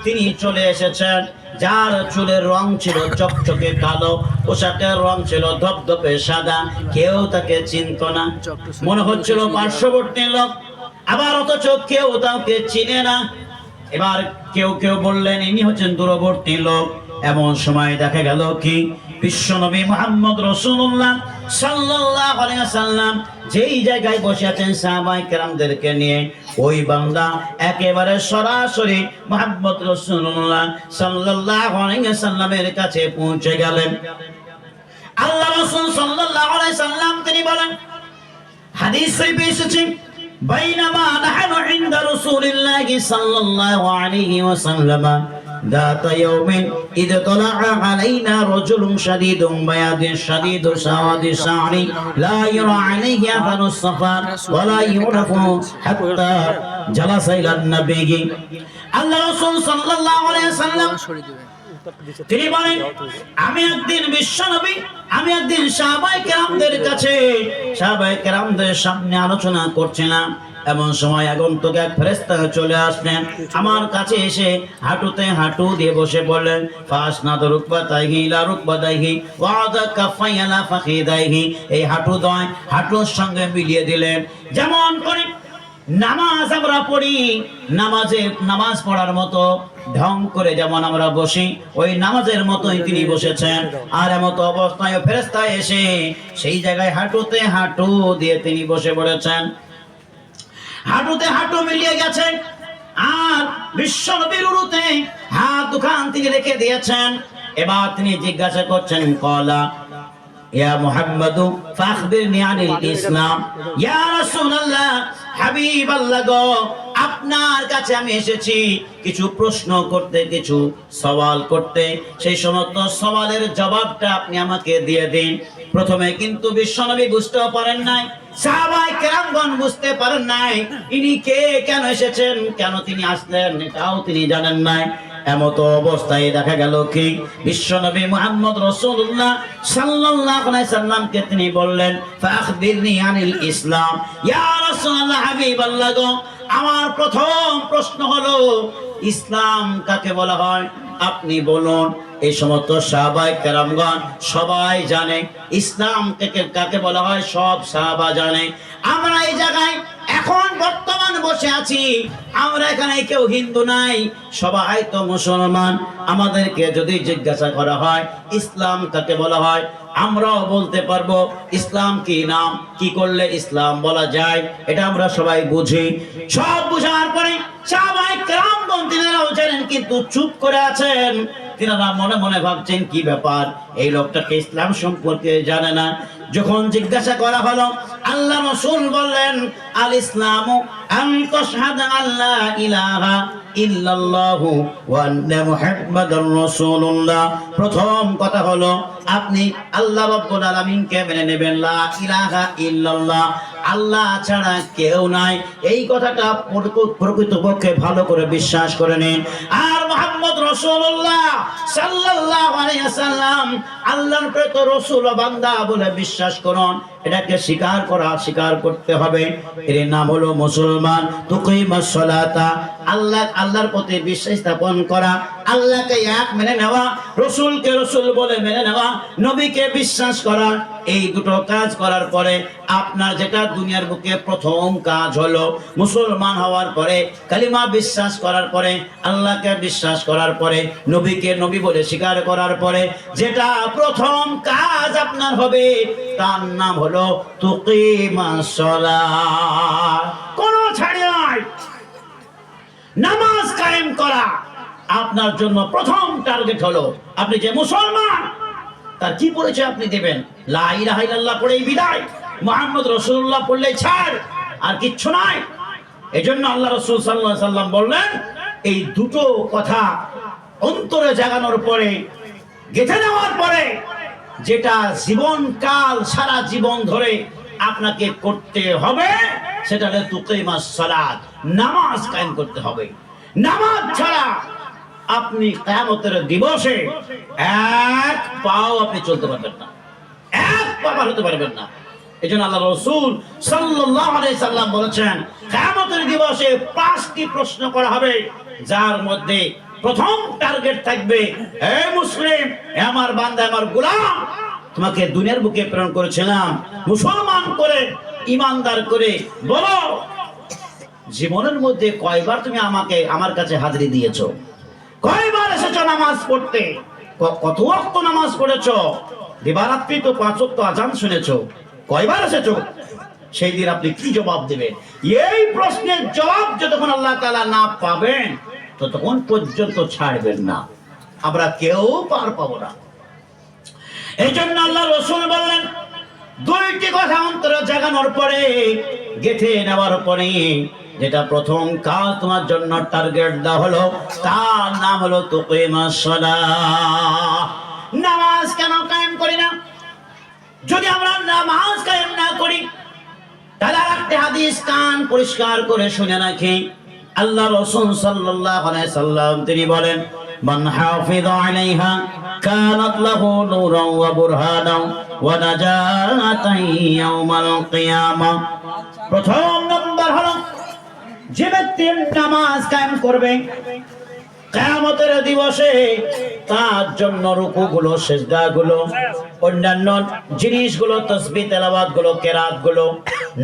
[SPEAKER 1] তিনি চলে এসেছেন, যার চুলের রং ছিল চকচকে কালো, পোশাকের রং ছিল ধবধবে সাদা। কেউ তাকে চিনত না, মনে হচ্ছিল পার্শ্ববর্তী লোক, আবার অথচ কেউ তাকে চিনে না। এবার কেউ কেউ বললেন ইনি হচ্ছেন দূরবর্তী লোক, এমন সময় দেখা গেল কি বিশ্বনবী মুহাম্মদ রাসূলুল্লাহ সাল্লাল্লাহু আলাইহি ওয়াসাল্লাম যেই জায়গায় বসে আছেন সাহাবায়ে কেরামদেরকে নিয়ে, ওই বান্দা একেবারে সরাসরি মুহাম্মদ রাসূলুল্লাহ সাল্লাল্লাহু আলাইহি ওয়াসাল্লামের কাছে পৌঁছে গেলেন। আল্লাহ রাসূল সাল্লাল্লাহু আলাইহি ওয়াসাল্লাম তিনি বলেন, হাদিস শরীফে এসেছে, বাইনামা নাহনু ইনদা রাসূলিল্লাহি সাল্লাল্লাহু আলাইহি ওয়াসাল্লাম ذات يوم إذ طلع علينا رجل شديد بياض شديد سواد الشعر لا يرى عليه أثر السفر ولا يعرف حتى جلس إلى النبي الله رسول صلى الله عليه وسلم তিনি বলেন, আমি একদিন বিশ্বনবী আমি একদিন সাহাবায়ে কেরামদের কাছে সাহাবায়ে কেরামদের সামনে আলোচনা করছিলাম। এমন সময় আগন্তুক এক ফেরেশতা চলে আসলেন, আমার কাছে এসে হাঁটুতে হাঁটু দিয়ে বসে বললেন, ফাসনাদু রুকবাতাইহি ইলা রুকবাতাইহি ওয়াদা কাফাই আলা ফাখিদাইহি, এই হাঁটু দয় হাঁটুর সঙ্গে মিলিয়ে দিলেন। যেমন করে নামাজ আমরা পড়ি, নামাজ পড়ার মতো ঢং করে যেমন আমরা বসি, ওই নামাজের মতোই তিনি বসেছেন। আর এমতো অবস্থায় ফেরেশতা এসে সেই জায়গায় হাঁটুতে হাঁটু দিয়ে তিনি বসে পড়েছেন, হাঁটুতে হাঁটু মিলিয়ে গেছে। আর বিশ্বনবীর উরুতে হাত দুখান তিনি রেখে দিয়েছেন। এবার তিনি জিজ্ঞাসা করছেন, কলা ইয়া মুহাম্মাদু ফাখবিরনি আনিল ইসলাম, ইয়া রাসূলুল্লাহ হাবিবাল্লাহ গো, আপনার কাছে আমি এসেছি কিছু প্রশ্ন করতে, কিছু সওয়াল করতে, সেই সমস্ত সওয়ালের জবাবটা আপনি আমাকে দিয়ে দিন। প্রথমে কিন্তু বিশ্বনবী বুঝতেও পারেন নাই, সাহাবায়ে কেরামগণ বুঝতে পারেন নাই, ইনি কে, কেন এসেছেন, কেন তিনি আসলেন, এটাও তিনি জানেন নাই। এমতো অবস্থায় দেখা গেল কি বিশ্বনবী মুহাম্মদ রাসূলুল্লাহ সাল্লাল্লাহু আলাইহি সাল্লামকে তিনি বললেন, ফাখবিরনি আনিল ইসলাম, ইয়া রাসূলুল্লাহ হাবিবাল্লাহ গো, আমার প্রথম প্রশ্ন হলো ইসলাম কাকে বলা হয়, আপনি বলুন। এই সমস্ত সাহাবায়ে কেরামগণ সবাই জানে ইসলাম কাকে বলা হয়, সব সাহাবা জানে। আমরা এই জায়গায় এখন বর্তমান বসে আছি, আমরা এখানে কেউ হিন্দু নাই, সবাই তো মুসলমান। আমাদেরকে যদি জিজ্ঞাসা করা হয় ইসলাম কাকে বলা হয়, আমরাও বলতে পারবো ইসলাম কি, নাম কি করলে ইসলাম বলা যায়, এটা আমরা সবাই বুঝি। সব বুঝার পরে সাহাবায়ে কেরামগণ তিনারাও জানেন, কিন্তু চুপ করে আছেন। তিনারা মনে মনে ভাবছেন কি ব্যাপার, এই লোকটাকে ইসলাম সম্পর্কে জানে না। যখন জিজ্ঞাসা করা হলো, আল্লাহ রাসূল বললেন, আল ইসলামু আন তাশহাদা আল্লা ইলাহা ইল্লাল্লাহু ওয়া আন্না মুহাম্মাদার রাসূলুল্লাহ। প্রথম কথা হলো আপনি আল্লাহ রাব্বুল আলামিনকে মেনে নেবেন, লা ইলাহা ইল্লাল্লাহ, আল্লাহ ছাড়া কেউ নাই, এই কথাটা প্রকৃতপক্ষে ভালো করে বিশ্বাস করে নিন। আর মুহাম্মদ রাসূলুল্লাহ সাল্লাল্লাহু আলাইহি ওয়াসাল্লাম আল্লাহর প্রেরিত রাসূল ও বান্দা বলে বিশ্বাস করুন। এটাকে স্বীকার করতে হবে। এর নাম হলো মুসলমান। তুকিমাস সালাতা, আল্লাহর প্রতি বিশ্বাস স্থাপন করা, আল্লাহকে এক মেনে নেওয়া, রাসূলকে রাসূল বলে মেনে নেওয়া, নবীকে বিশ্বাস করা। এই দুটো কাজ করার পরে আপনার যেটা দুনিয়ার বুকে প্রথম কাজ হলো মুসলমান হওয়ার পরে, কালিমা বিশ্বাস করার পরে, আল্লাহকে বিশ্বাস করার পরে, নবীকে নবী বলে স্বীকার করার পরে যেটা প্রথম কাজ আপনার হবে তার নাম হলো তুকিমাস সালাত। কোন ছাড় নাই, নামাজ কায়েম করা আপনার জন্য প্রথম টার্গেট হলো। আপনি যে মুসলমান তার কি পরিচয় আপনি দেবেন? লা ইলাহা ইল্লাল্লাহ পড়েই বিদায়, মুহাম্মদ রাসূলুল্লাহ পড়লেই ছাড়, আর কিচ্ছু নাই। এজন্য আল্লাহ রাসূল সাল্লাল্লাহু আলাইহি সাল্লাম বললেন, এই দুটো কথা অন্তরে জাগানোর পরে, গেঁথে নেওয়ার পরে, যেটা জীবনকাল সারা জীবন ধরে আপনাকে করতে হবে, সেটা হলো তুকিমাস সালাত, নামাজ কায়েম করতে হবে। নামাজ ছাড়া আপনি কিয়ামতের দিবসে এক পাও আপনি চলতে পারবেন না, এক পা পার হতে পারবেন না। এজন্য আল্লাহ রাসূল সাল্লাল্লাহু আলাইহি সাল্লাম বলেছেন, কিয়ামতের দিবসে 5টি প্রশ্ন করা হবে, যার মধ্যে প্রথম টার্গেট থাকবে, হে মুসলিম, হে আমার বান্দা, আমার গোলাম, তোমাকে দুনিয়ার বুকে প্রেরণ করেছিলাম মুসলমান করে, ইমানদার করে। বলো জীবনের মধ্যে কয়বার তুমি আমার কাছে হাজিরি দিয়েছো, কয়বার এসেছো নামাজ পড়তে, কত ওয়াক্ত নামাজ পড়েছো? দিবারাত্রি তো 5 ওয়াক্ত আজান শুনেছো, কয়বার এসেছো? সেই দিন আপনি কি জবাব দেবেন? এই প্রশ্নের জবাব যতক্ষণ আল্লাহ তাআলা না পাবেন ততক্ষণ পর্যন্ত ছাড়বেন না। আমরা কেউ পার পাবো না। এই জন্য আল্লাহ রাসূল বললেন, দুইটি কথা অন্তরে জাগানোর পরে, গেঁথে নেওয়ার পরে, যেটা প্রথম কাজ তোমার জন্য টার্গেট দেওয়া হলো, তার নাম হলো তুকিমাস সালাহ। নামাজ কেন কায়েম করি না? যদি আমরা নামাজ কায়েম না করি, তাহলে একটা হাদিস কান পরিষ্কার করে শুনে রাখি। আল্লাহ রাসূল সাল্লাল্লাহু আলাইহি সাল্লাম তিনি বলেন, মান হাফিযা আলাইহা কানাত লাহু নূরান ওয়া বুরহানান ওয়া নাজাতান ইয়াউমাল কিয়ামাহ। প্রথম নম্বর হলো, যে ব্যক্তি নামাজ কায়েম করবে, কিয়ামতের দিবসে তার জন্য রুকুগুলো, সিজদাগুলো, অন্যান্য জিনিসগুলো, তাসবিহ তেলাওয়াতগুলো, কেরাতগুলো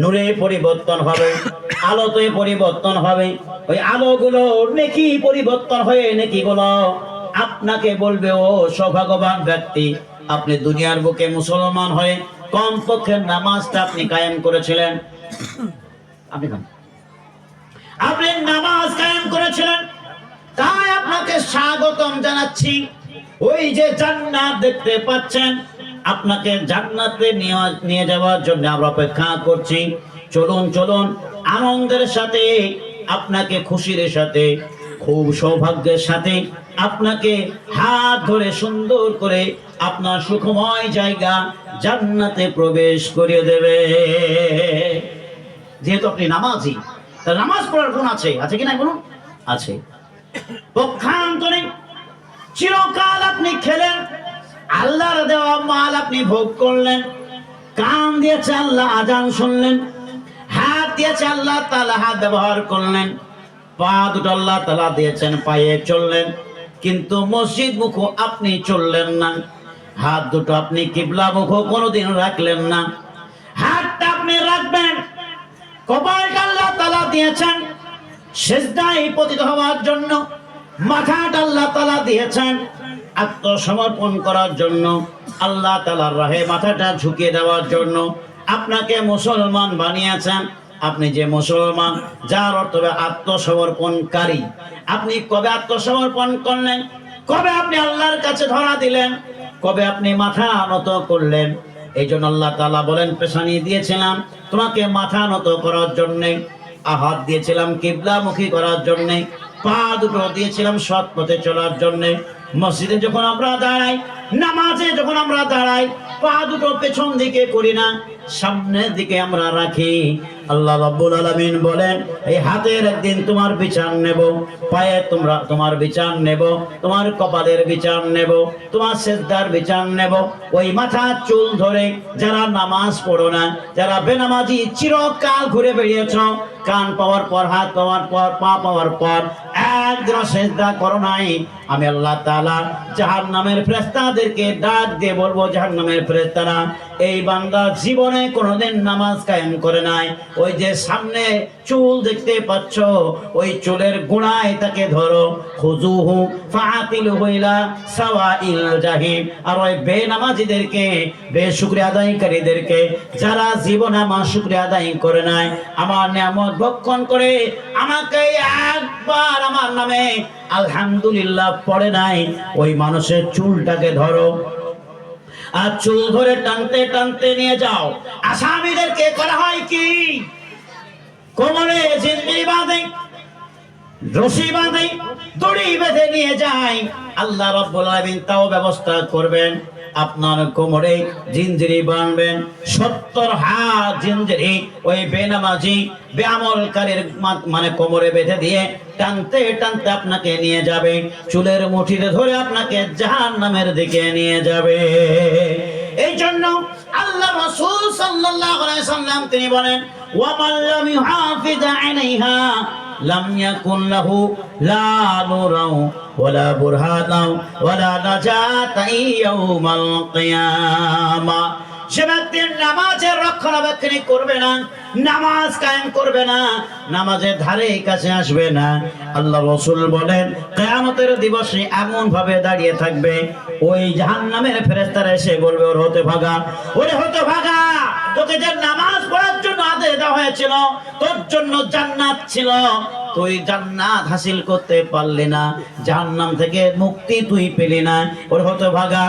[SPEAKER 1] নূরে পরিবর্তন হবে, আলোতে পরিবর্তন হবে। ওই আলোগুলো নেকি পরিবর্তন হয়ে নেকিগুলো আপনাকে বলবে, ও সৌভাগ্যবান ব্যক্তি, আপনি দুনিয়ার বুকে মুসলমান হয়ে কমপক্ষে নামাজটা আপনি কায়েম করেছিলেন। আপনি নামাজ কায়েম করেছিলেন, তাই আপনাকে স্বাগতম জানাচ্ছি। ওই যে জান্নাত দেখতে পাচ্ছেন, আপনাকে জান্নাতে নিয়ে যাওয়ার জন্য আমরা অপেক্ষা করছি। চলুন চলুন, আনন্দের সাথে, আপনাকে খুশির সাথে, খুব সৌভাগ্যের সাথে আপনাকে হাত ধরে সুন্দর করে আপনার সুখময় জায়গা জান্নাতে প্রবেশ করিয়ে দেবে। যেহেতু আপনি নামাজি, তা নামাজ পড়ার গুণ আছে, আছে কি না বলুন? আছে। পক্ষান্তরে চিরকাল আপনি খেলেন, আল্লাহর দেওয়া মাল আপনি ভোগ করলেন, কান দিয়েছে আল্লাহ আজান শুনলেন, হাত দিয়েছে আল্লাহ তাআলা হাত ব্যবহার করলেন, পা দুটো আল্লাহ তাআলা দিয়েছেন পায়ে চললেন, কিন্তু মসজিদ মুখ আপনি চললেন না। হাত দুটো আপনি কিবলা মুখ কোনোদিন রাখলেন না। হাতটা আপনি রাখবেন, কপালটা আল্লাহ তাআলা দিয়েছেন সিজদায় পতিত হওয়ার জন্য, মাথাটা আল্লাহ তাআলা দিয়েছেন আত্মসমর্পণ করার জন্য, আল্লাহ তাআলার রাহে মাথাটা ঝুঁকিয়ে দেওয়ার জন্য। আপনাকে মুসলমান বানিয়েছেন। আপনি যে মুসলমান, যার অর্থ আত্মসমর্পণকারী। আপনি কবে আত্মসমর্পণ করলেন? কবে আপনি আল্লাহর কাছে ধরা দিলেন? কবে আপনি মাথা নত করলেন? এই জন্য আল্লাহ তাআলা বলেন, পেশানি দিয়েছিলাম তোমাকে মাথা নত করার জন্যে, হাত দিয়েছিলাম কিবলামুখী করার জন্যে, পা দুটো দিয়েছিলাম সৎ পথে চলার জন্যে। মসজিদে যখন আমরা দাঁড়াই, নামাজে যখন আমরা দাঁড়াই, পা দুটো পেছন দিকে করি না, সামনের দিকে আমরা রাখি। আল্লাহ রাব্বুল আলামিন বলেন, এই হাতের একদিন তোমার বিচার নেব, পায়ে তোমার বিচার নেব, তোমার কপালের বিচার নেব, তোমার সিজদার বিচার নেব। ওই মাথা চুল ধরে যারা নামাজ পড়ো না, যারা বেনামাজি, চিরকাল ঘুরে বেরিয়েছ, কান পাওয়ার পর, হাত পাওয়ার পর, পা পাওয়ার পর একদিন সিজদা করো নাই, আমি আল্লাহ তাআলা জাহান্নামের ফেরেশতাদেরকে ডাক দিয়ে বলবো, জাহান্নামের ফেরেশতারা, এই বান্দা জীবনে কোনোদিন নামাজ কায়েম করে নাই। ওই যে সামনে চুল দেখতে পাচ্ছ, ওই চুলের গোড়ায় তাকে ধরো, খুজুহু ফাআতিলহু ইলা সাওয়াইল জাহিম। আর ওই বেনামাজিদেরকে, বেশুকরিয়া আদায়কারীদেরকে, যারা জীবনে আমার শুকরিয়া আদায় করে নাই, আমার নিয়ামত ভক্ষণ করে আমাকে একবার আমার নামে আলহামদুলিল্লাহ পড়ে নাই, ওই মানুষের চুলটাকে ধরো, আর চুল ধরে টানতে টানতে নিয়ে যাও। আসামিদেরকে করা হয় কি? কোমরে জিনজির বাঁধে, রশি বাঁধে, দড়ি বেঁধে নিয়ে যায়। আল্লাহ রাব্বুল আলামিন তাও ব্যবস্থা করবেন, আপনার কোমরে জিনজিরি বাঁধবেন, 70 হাত জিনজিরি ওই বেনামাজি বেআমলকারীর মানে কোমরে বেঁধে দিয়ে টানতে টানতে আপনাকে নিয়ে যাবে, চুলের মুঠিতে ধরে আপনাকে জাহান্নামের দিকে নিয়ে যাবে। এই জন্য আল্লাহ রাসূল সাল্লাল্লাহু আলাইহি সাল্লাম তিনি বলেন, ওয়া মান লাম ইউহাফিজ আলাইহা লাম ইয়াকুন লাহু লা নূরান ওয়ালা বুরহানান ওয়ালা নাজাতা ইয়াউমাল কিয়ামা। যে ব্যক্তি নামাজের রক্ষণাবেক্ষণ করবে না, নামাজ কায়েম করবে না, নামাজের ধারে কাছে আসবে না, আল্লাহ রাসূল বলেন কিয়ামতের দিবসে এমন ভাবে দাঁড়িয়ে থাকবে, ওই জাহান্নামের ফেরেশতারা এসে বলবে ওর হতে ভাগা, ওরে হতে ভাগা, তোকে যে নামাজ পড়ার জন্য আদেশ দেওয়া হয়েছিল, তোর জন্য জান্নাত ছিল, তুই জান্নাত হাসিল করতে পারলি না, জাহান্নাম থেকে মুক্তি তুই পেলি না, ওর হতে ভাগা,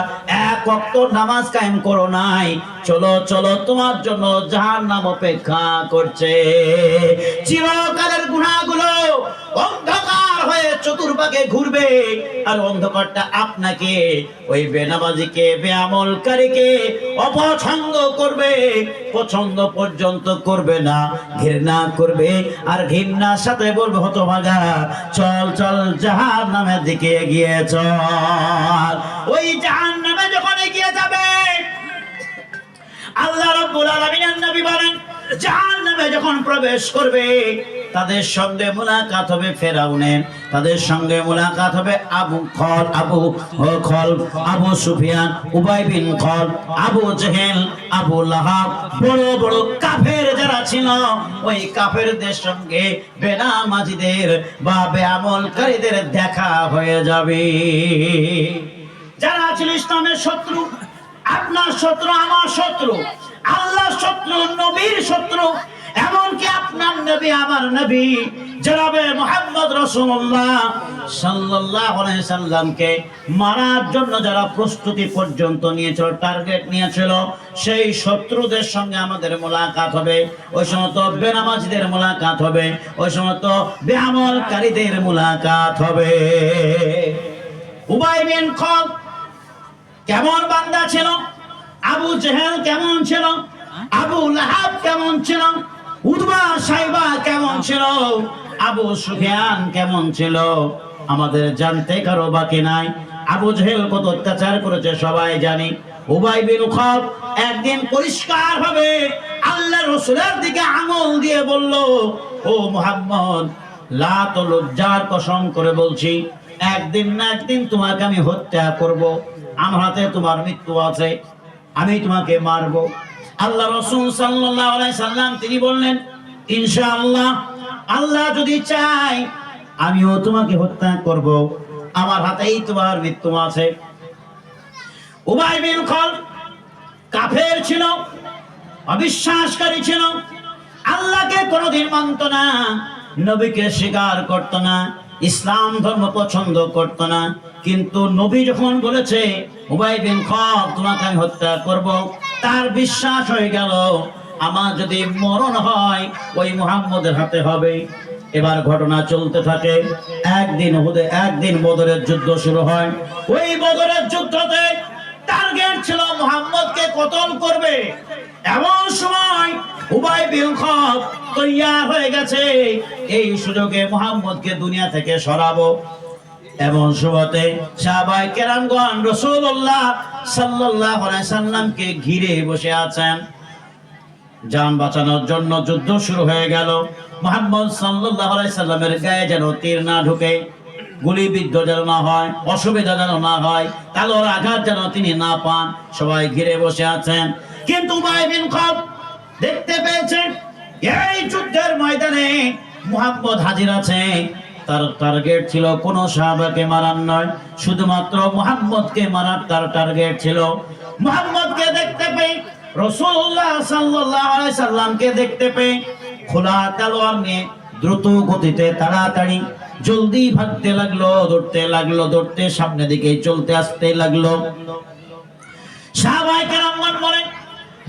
[SPEAKER 1] এক ওয়াক্ত নামাজ কায়েম করো নাই, চলো চলো তোমার জন্য জাহান্নাম অপেক্ষা করছে। চিরকালের গুনাহগুলো অন্ধকার হয়ে চতুর্পাকে ঘুরবে, আর অন্ধকারটা আপনাকে, ওই বেনামাজিকে, বেআমলকারীকে অপছন্দ করবে, পছন্দ পর্যন্ত করবে না, ঘৃণা করবে, আর ঘৃণার সাথে বলবে হতভাগা, চল চল জাহান্নামের দিকে এগিয়ে চল। ওই জাহান্নামে যখন এগিয়ে যাবে, আল্লাহ রাব্বুল আলামিনের নবী বলেন জাহান্নামে যখন প্রবেশ করবে, তাদের সঙ্গে মুলাকাত হবে ফেরাউনের, তাদের সঙ্গে মুলাকাত হবে আবু সুফিয়ান, উবাই বিন খল, আবু জেহেল, আবু লাহাব, বড় বড় কাফের যারা ছিল, ওই কাফেরদের সঙ্গে বেনামাজিদের বা বেআমলকারীদের দেখা হয়ে যাবে। যারা ছিল ইসলামের শত্রু, আপনার শত্রু, আমার শত্রু, আল্লাহর শত্রু, নবীর শত্রু, এমনকি আপনার নবী, আমার নবী জনাবে মুহাম্মদ রাসূলুল্লাহ সাল্লাল্লাহু আলাইহি সাল্লামকে মারার জন্য যারা প্রস্তুতি পর্যন্ত নিয়েছিল, টার্গেট নিয়েছিল, সেই শত্রুদের সঙ্গে আমাদের মোলাকাত হবে, ওই সমস্ত বেনামাজিদের মোলাকাত হবে, ওই সমস্ত বেআমলকারীদের মোলাকাত হবে। উবাই বিন খলদ কেমন বান্দা ছিল, আবু জেহেল কেমন ছিল, আবু লাহাব কেমন ছিল, উতবা সাইবা কেমন ছিল, আবু সুফিয়ান কেমন ছিল, আমাদের জানতে কারো বাকি নাই। আবু জেহেল কত অত্যাচার করেছে সবাই জানি। উবাই বিন খলদ একদিন পরিষ্কার ভাবে আল্লাহর রাসূলের দিকে আঙুল দিয়ে বলল, ও মুহাম্মদ, লাত ও লজ্জার কসম করে বলছি, একদিন না একদিন তোমাকে আমি হত্যা করব, আমার হাতে তোমার মৃত্যু আছে, আমি তোমাকে মারব। আল্লাহ রাসূল সাল্লাল্লাহু আলাইহি সাল্লাম তিনি বললেন, ইনশাআল্লাহ, আল্লাহ যদি চায় আমিও তোমাকে হত্যা করব, আমার হাতেই তোমার মৃত্যু আছে। উবাই বিন খলদ কাফের ছিল, অবিশ্বাসকারী ছিল, আল্লাহকে কোনোদিন মানত না, নবীকে স্বীকার করত না, ইসলাম ধর্ম পছন্দ করত না, কিন্তু নবী যখন বলেছে উবাই বিন খলদ তোমাকে আমি হত্যা করব, তার বিশ্বাস হয়ে গেল আমার যদি মরণ হয় ওই মুহাম্মদের হাতে হবে। এবার ঘটনা চলতে থাকে, একদিন বদরের যুদ্ধ শুরু হয়। ওই বদরের যুদ্ধতে টার্গেট ছিল মুহাম্মদকে কতল করবে। এমন সময় উবাই বিন খলদ তৈয়ার হয়ে গেছে, এই সুযোগে মুহাম্মদকে দুনিয়া থেকে সরাবো। এমন সময়তে সাহাবায়ে কেরামগণ রাসূলুল্লাহ সাল্লাল্লাহু আলাইহি সাল্লামকে ঘিরে বসে আছেন। জান বাঁচানোর জন্য যুদ্ধ শুরু হয়ে গেল। মুহাম্মদ সাল্লাল্লাহু আলাইহি সাল্লামের গায়ে যেন তীর না ঢুকে, গুলিবিদ্ধ যেন না হয়, অসুবিধা যেন না হয়, তালোর আঘাত যেন তিনি না পান, সবাই ঘিরে বসে আছেন। কিন্তু উবাই বিন খলদ দেখতে পেয়েছেন এই যুদ্ধের ময়দানে মুহাম্মদ হাজির আছে। তার টার্গেট ছিল কোন সাহাবাকে মারার নয়, শুধুমাত্র মুহাম্মদকে মারার তার টার্গেট ছিল। মুহাম্মদকে দেখতে পেয়ে, রাসূলুল্লাহ সাল্লাল্লাহু আলাইহি সাল্লামকে দেখতে পেয়ে খোলা তলোয়ার নিয়ে দ্রুত গতিতে তাড়াতাড়ি জলদি ভাগতে লাগলো, দৌড়তে সামনের দিকে চলতে আসতে লাগলো। সাহাবায়ে কেরামগণ বলেন,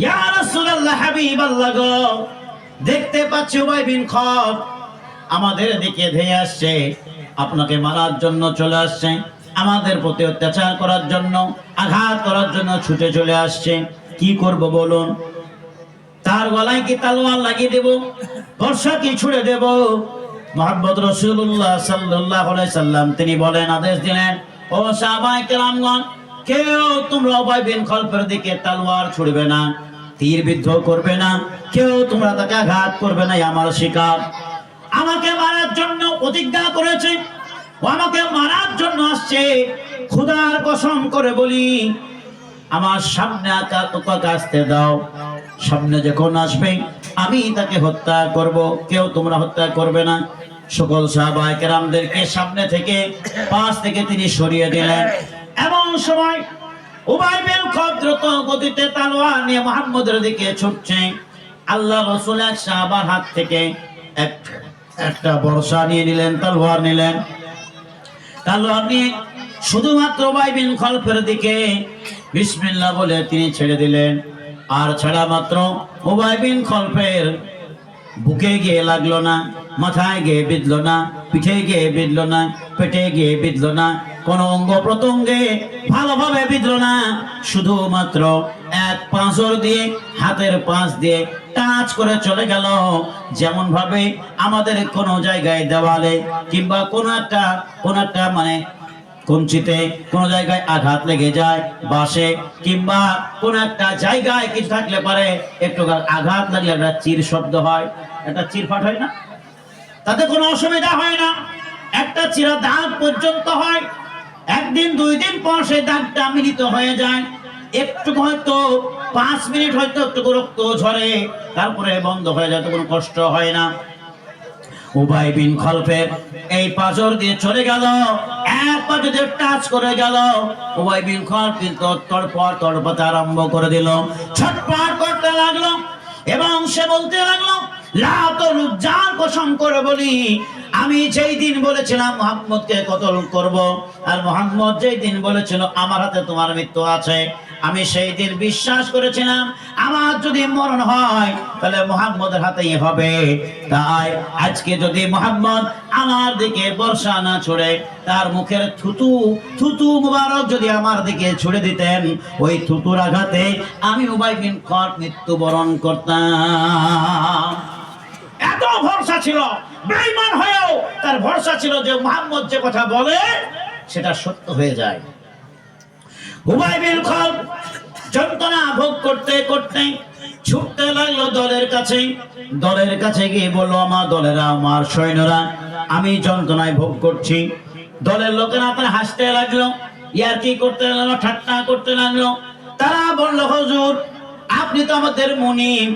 [SPEAKER 1] ইয়া রাসূলুল্লাহ, হাবিবাল্লাহ গো, দেখতে পাচ্ছি উবাই বিন খলদ আমাদের দিকে ধেয়ে আসছে, আপনাকে মারার জন্য চলে আসছে, আমাদের প্রতি অত্যাচার করার জন্য, আঘাত করার জন্য ছুটে চলে আসছে। কি করব বলুন? তার গলায় কি তলোয়ার লাগিয়ে দেব? বর্ষা কি ছুড়ে দেব? মুহাম্মদ রাসূলুল্লাহ সাল্লাল্লাহু আলাইহি সাল্লাম তিনি বলেন, আদেশ দিলেন, ও সাহাবায়ে কেরামগণ, কেউ তোমরা উবাই বিন খলদের দিকে তলোয়ার ছুড়বে না, তীর বিদ্ধ করবে না, কেউ তোমরা তাকে আঘাত করবে না। আমার শিকার আমাকে মারার জন্য প্রতিজ্ঞা করেছে, ও আমাকে মারার জন্য আসছে। খোদার কসম করে বলি, আমার সামনে আসতে দাও। সামনে যখন আসবে আমি তাকে হত্যা করব, কেউ তোমরা হত্যা করবে না। সকল সাহাবায়ে কেরামদেরকে সামনে থেকে পাশ থেকে তিনি সরিয়ে দিলেন। এমন সময় উবাই বিন খালদ দ্রুত গতিতে তলোয়ার নিয়ে মুহাম্মদের দিকে ছুটছে। আল্লাহ রাসূল এক সাহাবার হাত থেকে একটা বর্শা নিয়ে নিলেন, তলোয়ার নিলেন। তলোয়ার নিয়ে শুধুমাত্র উবাই বিন খালদের দিকে বিসমিল্লাহ বলে তিনি ছেড়ে দিলেন। আর ছাড়া মাত্র উবাই বিন খালদের বুকে গিয়ে লাগলো না, মাথায় গিয়ে বিঁধলো না, পিঠে গিয়ে বিঁধলো না, পেটে গিয়ে বিঁধলো না, কোন অঙ্গ প্রত্যঙ্গে ভালোভাবে বিঁধলো না। শুধুমাত্র এক পাঁজর দিয়ে, হাতের পাঁচ দিয়ে টাচ করে চলে গেল। যেমন ভাবে আমাদের কোন জায়গায় দেওয়ালে কিংবা কোন একটা মানে কঞ্চিতে কোন জায়গায় আঘাত লেগে যায়, বাসে কিংবা কোন একটা জায়গায় কিছু থাকলে পারে একটু আঘাত লাগলে একটা চির শব্দ হয়, একটা চিরফাট হয় না, তাতে কোনো অসুবিধা হয় না। একটা চিরা দাগ পর্যন্ত হয়, একদিন দুই দিন পর সেই দাগটা মিলিত হয়ে যায়। একটু হয়তো 5 মিনিট হয়তো একটু রক্ত ঝরে, তারপরে বন্ধ হয়ে যায়, তো কোনো কষ্ট হয় না। উবাই বিন খালদের এই পাঁজর দিয়ে চলে গেল, এক পাঁজর দিয়ে টাচ করে গেল। উবাই বিন খালদ কিন্তু তড়পাতে আরম্ভ করে দিল, ছটপট করতে লাগলো এবং সে বলতে লাগলো, লাতুলুজ্জার কসম করে বলি, আমি যেই দিন বলেছিলাম মুহাম্মদকে কতল করব, আর মুহাম্মদ যেই দিন বলেছিল আমার হাতে তোমার মৃত্যু আছে, আমি সেই দিন বিশ্বাস করেছিলাম আমার যদি মরণ হয় তাহলে মুহাম্মদের হাতেই হবে। তাই আজকে যদি মুহাম্মদ আমার দিকে বর্ষা না ছুড়ে, তার মুখের থুতু মুবারক যদি আমার দিকে ছুড়ে দিতেন, ওই থুতুর আঘাতে আমি উবাই বিন খালদ মৃত্যুবরণ করতাম। এত ভরসা ছিল, বেঈমান হয়েও তার ভরসা ছিল যে মুহাম্মদ যে কথা বলে সেটা সত্য হয়ে যায়। উবাই বিন খালদ যন্ত্রণা ভোগ করতে করতে ছুটতে লাগলো দলের কাছে গিয়ে বলল, আমার দলেরা, আমার সৈন্যরা, আমি যন্ত্রণায় ভোগ করছি। দলের লোকেরা তারা হাসতে লাগলো, ইয়ার্কি করতে লাগলো, ঠাট্টা করতে লাগলো। তারা বলল, হুজুর আপনি তো আমাদের মুনিব,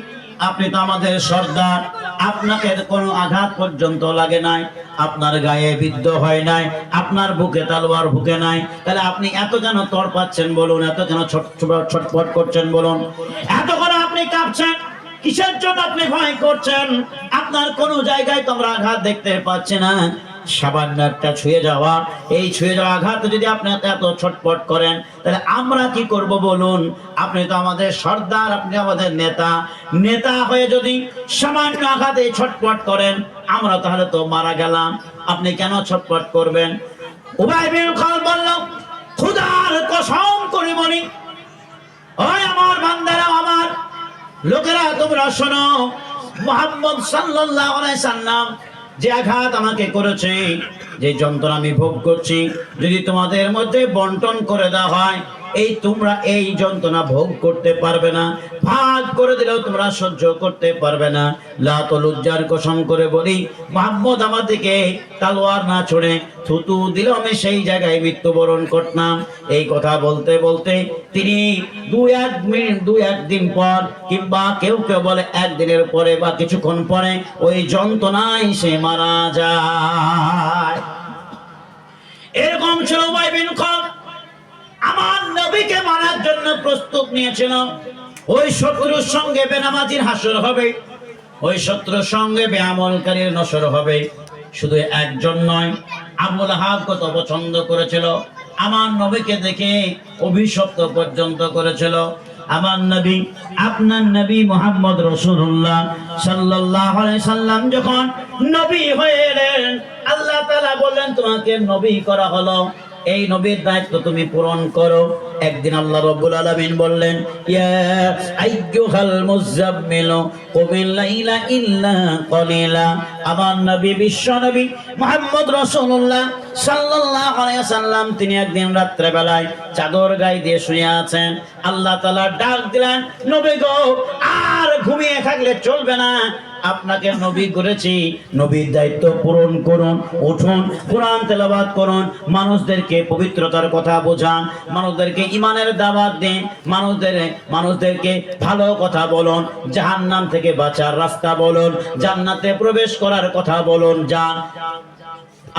[SPEAKER 1] আপনি তো আমাদের সর্দার, আপনাকে কোনো আঘাত পর্যন্ত লাগে নাই, আপনার গায়ে বিদ্ধ হয় নাই, আপনার বুকে তলোয়ার ঢুকে নাই, তাহলে আপনি এত কেন তড়পাচ্ছেন বলুন, এত কেন ছটফট করছেন বলুন, এত কেন আপনি কাঁপছেন, কিসের জন্য আপনি ভয় করছেন? আপনার কোন জায়গায় তোমরা আঘাত দেখতে পাচ্ছি না, সামান্য একটা ছুঁয়ে যাওয়া, এই ছুঁয়ে যাওয়া আঘাত যদি আপনি এত ছটফট করেন তাহলে আমরা কি করব বলুন? আপনি তো আমাদের সর্দার, আপনি আমাদের নেতা হয়ে যদি সামান্য আঘাতে ছটফট করেন, আমরা তাহলে তো মারা গেলাম, আপনি কেন ছটফট করবেন? উবাই বিন খালদ বলল, খোদার কসম করে বলি, ওই আমার বান্দারা, আমার লোকেরা, তোমরা শোনো, মুহাম্মদ সাল্লাল্লাহু আলাইহি সাল্লাম যে আঘাত আমাকে করেছে, যে যন্ত্রণা আমি ভোগ করছি, যদি তোমাদের মধ্যে বন্টন করে দেওয়া হয়, এই তোমরা এই যন্ত্রণা ভোগ করতে পারবে না, ভাগ করে দিলেও তোমরা সহ্য করতে পারবে না। লাতুলুজ্জার কসম করে বলি, মুহাম্মদ আমার দিকে তলোয়ার না ছুড়ে থুতু দিলেও আমি সেই জায়গায় মৃত্যুবরণ করতাম। এই কথা বলতে বলতে তিনি দু একদিন পর, কিংবা কেউ কেউ বলে একদিনের পরে বা কিছুক্ষণ পরে, ওই যন্ত্রণায় সে মারা যায়। এরকম ছিল উবাই বিন খালদ, আমার নবীকে মারার জন্য প্রস্তুত নিয়েছিল। ওই শত্রুর সঙ্গে বেনামাজির হাসর হবে, ওই শত্রুর সঙ্গে বেআমলকারীর নসর হবে। শুধু একজন নয়, আবুল আহাব কত পছন্দ করেছিল, আমার নবীকে দেখে অভিশপ্ত পর্যন্ত করেছিল। আমার নবী, আপনার নবী মুহাম্মদ রাসূলুল্লাহ সাল্লাল্লাহু আলাইহি সাল্লাম যখন নবী হয়ে এলেন, আল্লাহ তাআলা বললেন তোমাকে নবী করা হলো, এই নবীর দায়িত্ব তুমি পূরণ করো। একদিন আল্লাহ রাব্বুল আলামিন বললেন, ইয়া আইয়ুহাল মুযাম্মিল কুমিল লাইলা ইল্লা কলিলা। আমার নবী, বিশ্ব নবী মুহাম্মদ রাসূলুল্লাহ সাল্লাল্লাহু আলাইহি সাল্লাম তিনি একদিন রাত্রে বেলায় চাদর গায়ে দিয়ে শুয়ে আছেন। আল্লাহ তাআলা ডাক দিলেন, নবী গো, আর ঘুমিয়ে থাকলে চলবে না, আপনাকে নবী করেছি, নবীর দায়িত্ব পূরণ করুন। উঠুন, কোরআন তেলাওয়াত করুন, মানুষদেরকে পবিত্রতার কথা বোঝান, মানুষদেরকে ইমানের দাওয়াত দিন, মানুষদেরকে ভালো কথা বলুন, জাহান্নাম থেকে বাঁচার রাস্তা বলুন, জান্নাতে প্রবেশ করার কথা বলুন। যান,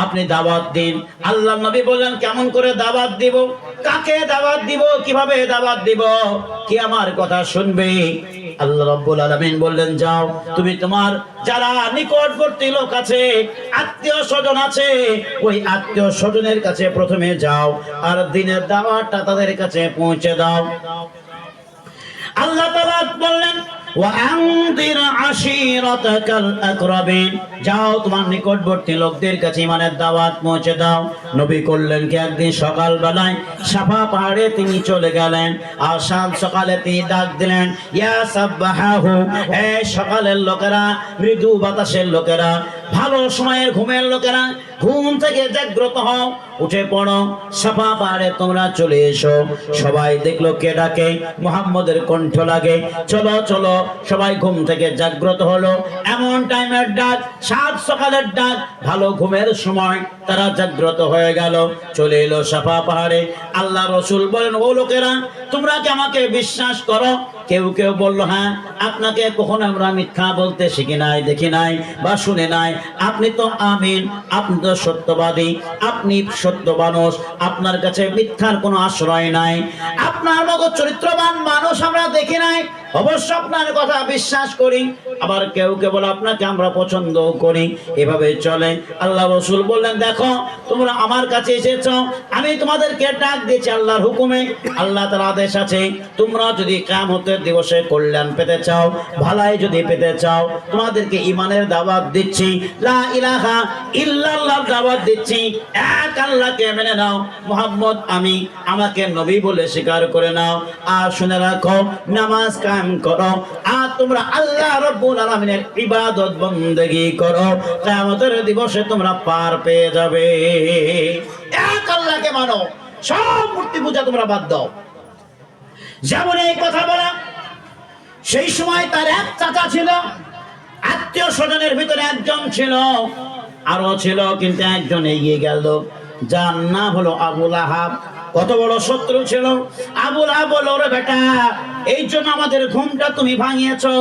[SPEAKER 1] আপনি দাওয়াত দিন। আল্লাহ নবী বললেন কেমন করে দাওয়াত দিব, কাকে দাওয়াত দিব, কিভাবে দাওয়াত দিব, কি আমার কথা শুনবে? আল্লাহ রাব্বুল আলামিন বললেন যাও, তুমি তোমার যারা নিকটবর্তী লোক আছে, আত্মীয় স্বজন আছে, ওই আত্মীয় স্বজনের কাছে প্রথমে যাও আর দিনের দাওয়াতটা তাদের কাছে পৌঁছে দাও। আল্লাহ তাআলা বললেন ওয়ানদির আশিরাতাকাল আকরাবিন, যাও তোমার নিকটবর্তী লোকদের কাছে ইমানের দাওয়াত পৌঁছে দাও। নবী করলেন কি একদিন সকাল বেলায় সাফা পাহাড়ে তিনি চলে গেলেন, আর সকালে তিনি ডাক দিলেন ইয়া সাব্বাহাহু, এই সকালের লোকেরা, মৃদু বাতাসের লোকেরা, ভালো সময়ের ঘুমের লোকেরা, ঘুম থেকে জাগ্রত হও, উঠে পড়ো, সাফা পাহাড়ে তোমরা চলে এসো। সবাই দেখলো কে ডাকে, মুহাম্মদের কণ্ঠ লাগে, চলো চলো। সবাই ঘুম থেকে জাগ্রত হলো, এমন টাইমের ডাক, সাত সকালের ডাক, ভালো ঘুমের সময় তারা জাগ্রত হয়ে গেল, চলে এলো সাফা পাহাড়ে। আল্লাহ রসুল বলেন ও লোকেরা, তোমরা কি আমাকে বিশ্বাস করো? কেউ কেউ বলল হ্যাঁ, আপনাকে কখনো আমরা মিথ্যা বলতে শিখি নাই, দেখি নাই বা শুনে নাই। আপনি তো আমিন, আপনি তো সত্যবাদী, আপনি সত্য মানুষ, আপনার কাছে মিথ্যার কোনো আশ্রয় নাই। আপনার মতো চরিত্রবান মানুষ আমরা দেখি নাই, অবশ্য আপনার কথা বিশ্বাস করি। আবার কেউ কেবল আপনাকে আমরা পছন্দ করি, এভাবে চলে। আল্লাহ রসুল বললেন দেখো, তোমরা আমার কাছে এসেছো, আমি তোমাদেরকে ডাক দিয়েছি আল্লাহর হুকুমে। আল্লাহ তার আদেশ আছে, তোমরা যদি কিয়ামতের দিবসে কল্যাণ পেতে চাও, ভালাই যদি পেতে চাও, তোমাদেরকে ইমানের দাওয়াত দিচ্ছি, লা ইলাহা ইল্লাল্লাহর দাওয়াত দিচ্ছি, এক আল্লাহকে মেনে নাও, মুহাম্মদ আমি, আমাকে নবী বলে স্বীকার করে নাও, আর শুনে রাখো নামাজ কায়েম করো, আর তোমরা আল্লাহ রাব্বুল আলামিনের ইবাদত বন্দেগী করো, কিয়ামতের দিবসে তোমরা পার পেয়ে যাবে। এক আল্লাহকে মানো, সব মূর্তি পূজা তোমরা বাদ দাও। যেমন এই কথা বলা, সেই সময় তার এক চাচা ছিল, আত্মীয় স্বজনের ভিতরে একজন ছিল, আরো ছিল, কিন্তু একজন এগিয়ে গেল, যার নাম হলো আবুল আহাব। কত বড় শত্রু ছিল আবুল আহাব। বলল ওরে বেটা, এই জন্য আমাদের ঘুমটা তুমি ভাঙিয়েছো।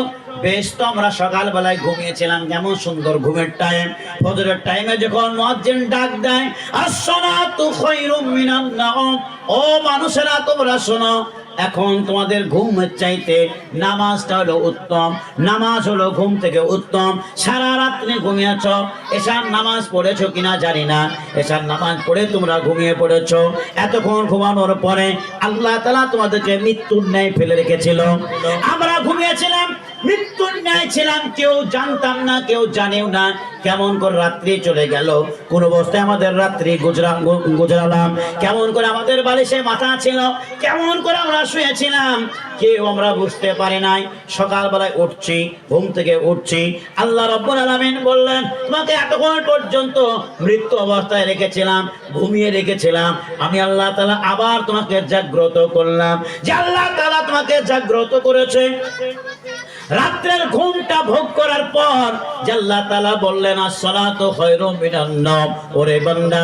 [SPEAKER 1] বেশ, তো আমরা সকালবেলায় ঘুমিয়েছিলাম, কেমন সুন্দর ঘুমের টাইম, ফজরের টাইমে যখন মুয়াজ্জিন ডাক দেয় আসসালাতু খায়রুম মিনান নাওম, ও মানুষেরা তোমরা শোনো, এখন তোমাদের ঘুমের চাইতে নামাজটা হলো উত্তম, নামাজ হলো ঘুম থেকে উত্তম। সারা রাত্রি ঘুমিয়েছ, এশার নামাজ পড়েছো কিনা জানি না, এশার নামাজ পড়ে তোমরা ঘুমিয়ে পড়েছো। এতক্ষণ ঘুমানোর পরে আল্লাহ তাআলা তোমাদেরকে মৃত্যুর ন্যায় ফেলে রেখেছিল। আমরা ঘুমিয়েছিলাম, মৃত্যুর ন্যায় ছিলাম, কেউ জানতাম না, কেউ জানেও না কেমন করে রাত্রি চলে গেল, কোন অবস্থায় আমাদের রাত্রি গুজরালাম, কেমন করে আমাদের বালিশে মাথা ছিল, কেমন করে আমরা শুয়েছিলাম, কেউ আমরা বুঝতে পারি নাই। সকালবেলায় উঠছি, ঘুম থেকে উঠছি, আল্লাহ রাব্বুল আলামিন বললেন তোমাকে এতক্ষণ পর্যন্ত মৃত্যু অবস্থায় রেখেছিলাম, ঘুমিয়ে রেখেছিলাম, আমি আল্লাহ তাআলা আবার তোমাকে জাগ্রত করলাম। যে আল্লাহ তাআলা তোমাকে জাগ্রত করেছে, রাত্রের ঘুমটা ভোগ করার পর আল্লাহ তাআলা বললেন আসসালাতু খায়রুম মিনান নাওম, ওরে বান্দা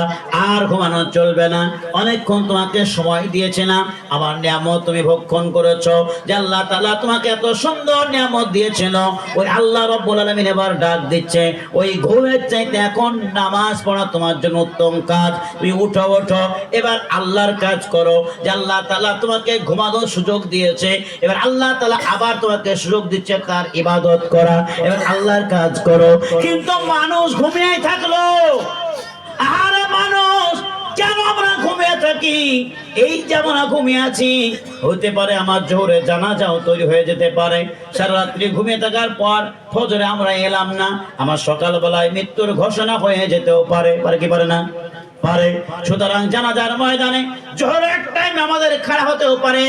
[SPEAKER 1] আর ঘুমানো চলবে না, অনেকক্ষণ তোমাকে সময় দিয়েছিলাম, আমার নিয়ামত তুমি ভক্ষণ করেছো। যে আল্লাহ তাআলা তোমাকে এত সুন্দর নিয়ামত দিয়েছিল, ওই আল্লাহ রাব্বুল আলামিন এবার ডাক দিচ্ছে, ওই ঘুমের চাইতে এখন নামাজ পড়া তোমার জন্য উত্তম কাজ। তুমি উঠো উঠো, এবার আল্লাহর কাজ করো। যে আল্লাহ তাআলা তোমাকে ঘুমানোর সুযোগ দিয়েছে, এবার আল্লাহ তাআলা আবার তোমাকে সুযোগ দিচ্ছে তার ইবাদত করা, এবার আল্লাহর কাজ করো। কিন্তু মানুষ ঘুমিয়ে থাকলো। আরে মানুষ, কেন আমরা ঘুমিয়ে থাকি? এই যে আমরা ঘুমিয়ে আছি, হতে পারে আমার জোহরে জানাজাও তৈরি হয়ে যেতে পারে। সারা রাত্রি ঘুমিয়ে থাকার পর ফজরে আমরা এলাম না, আমার সকালবেলায় মৃত্যুর ঘোষণা হয়ে যেতেও পারে, পারে কি পারে না? পারে। সুতরাং জানাজার ময়দানে জোহরের টাইম আমাদের খাড়া হতেও পারে।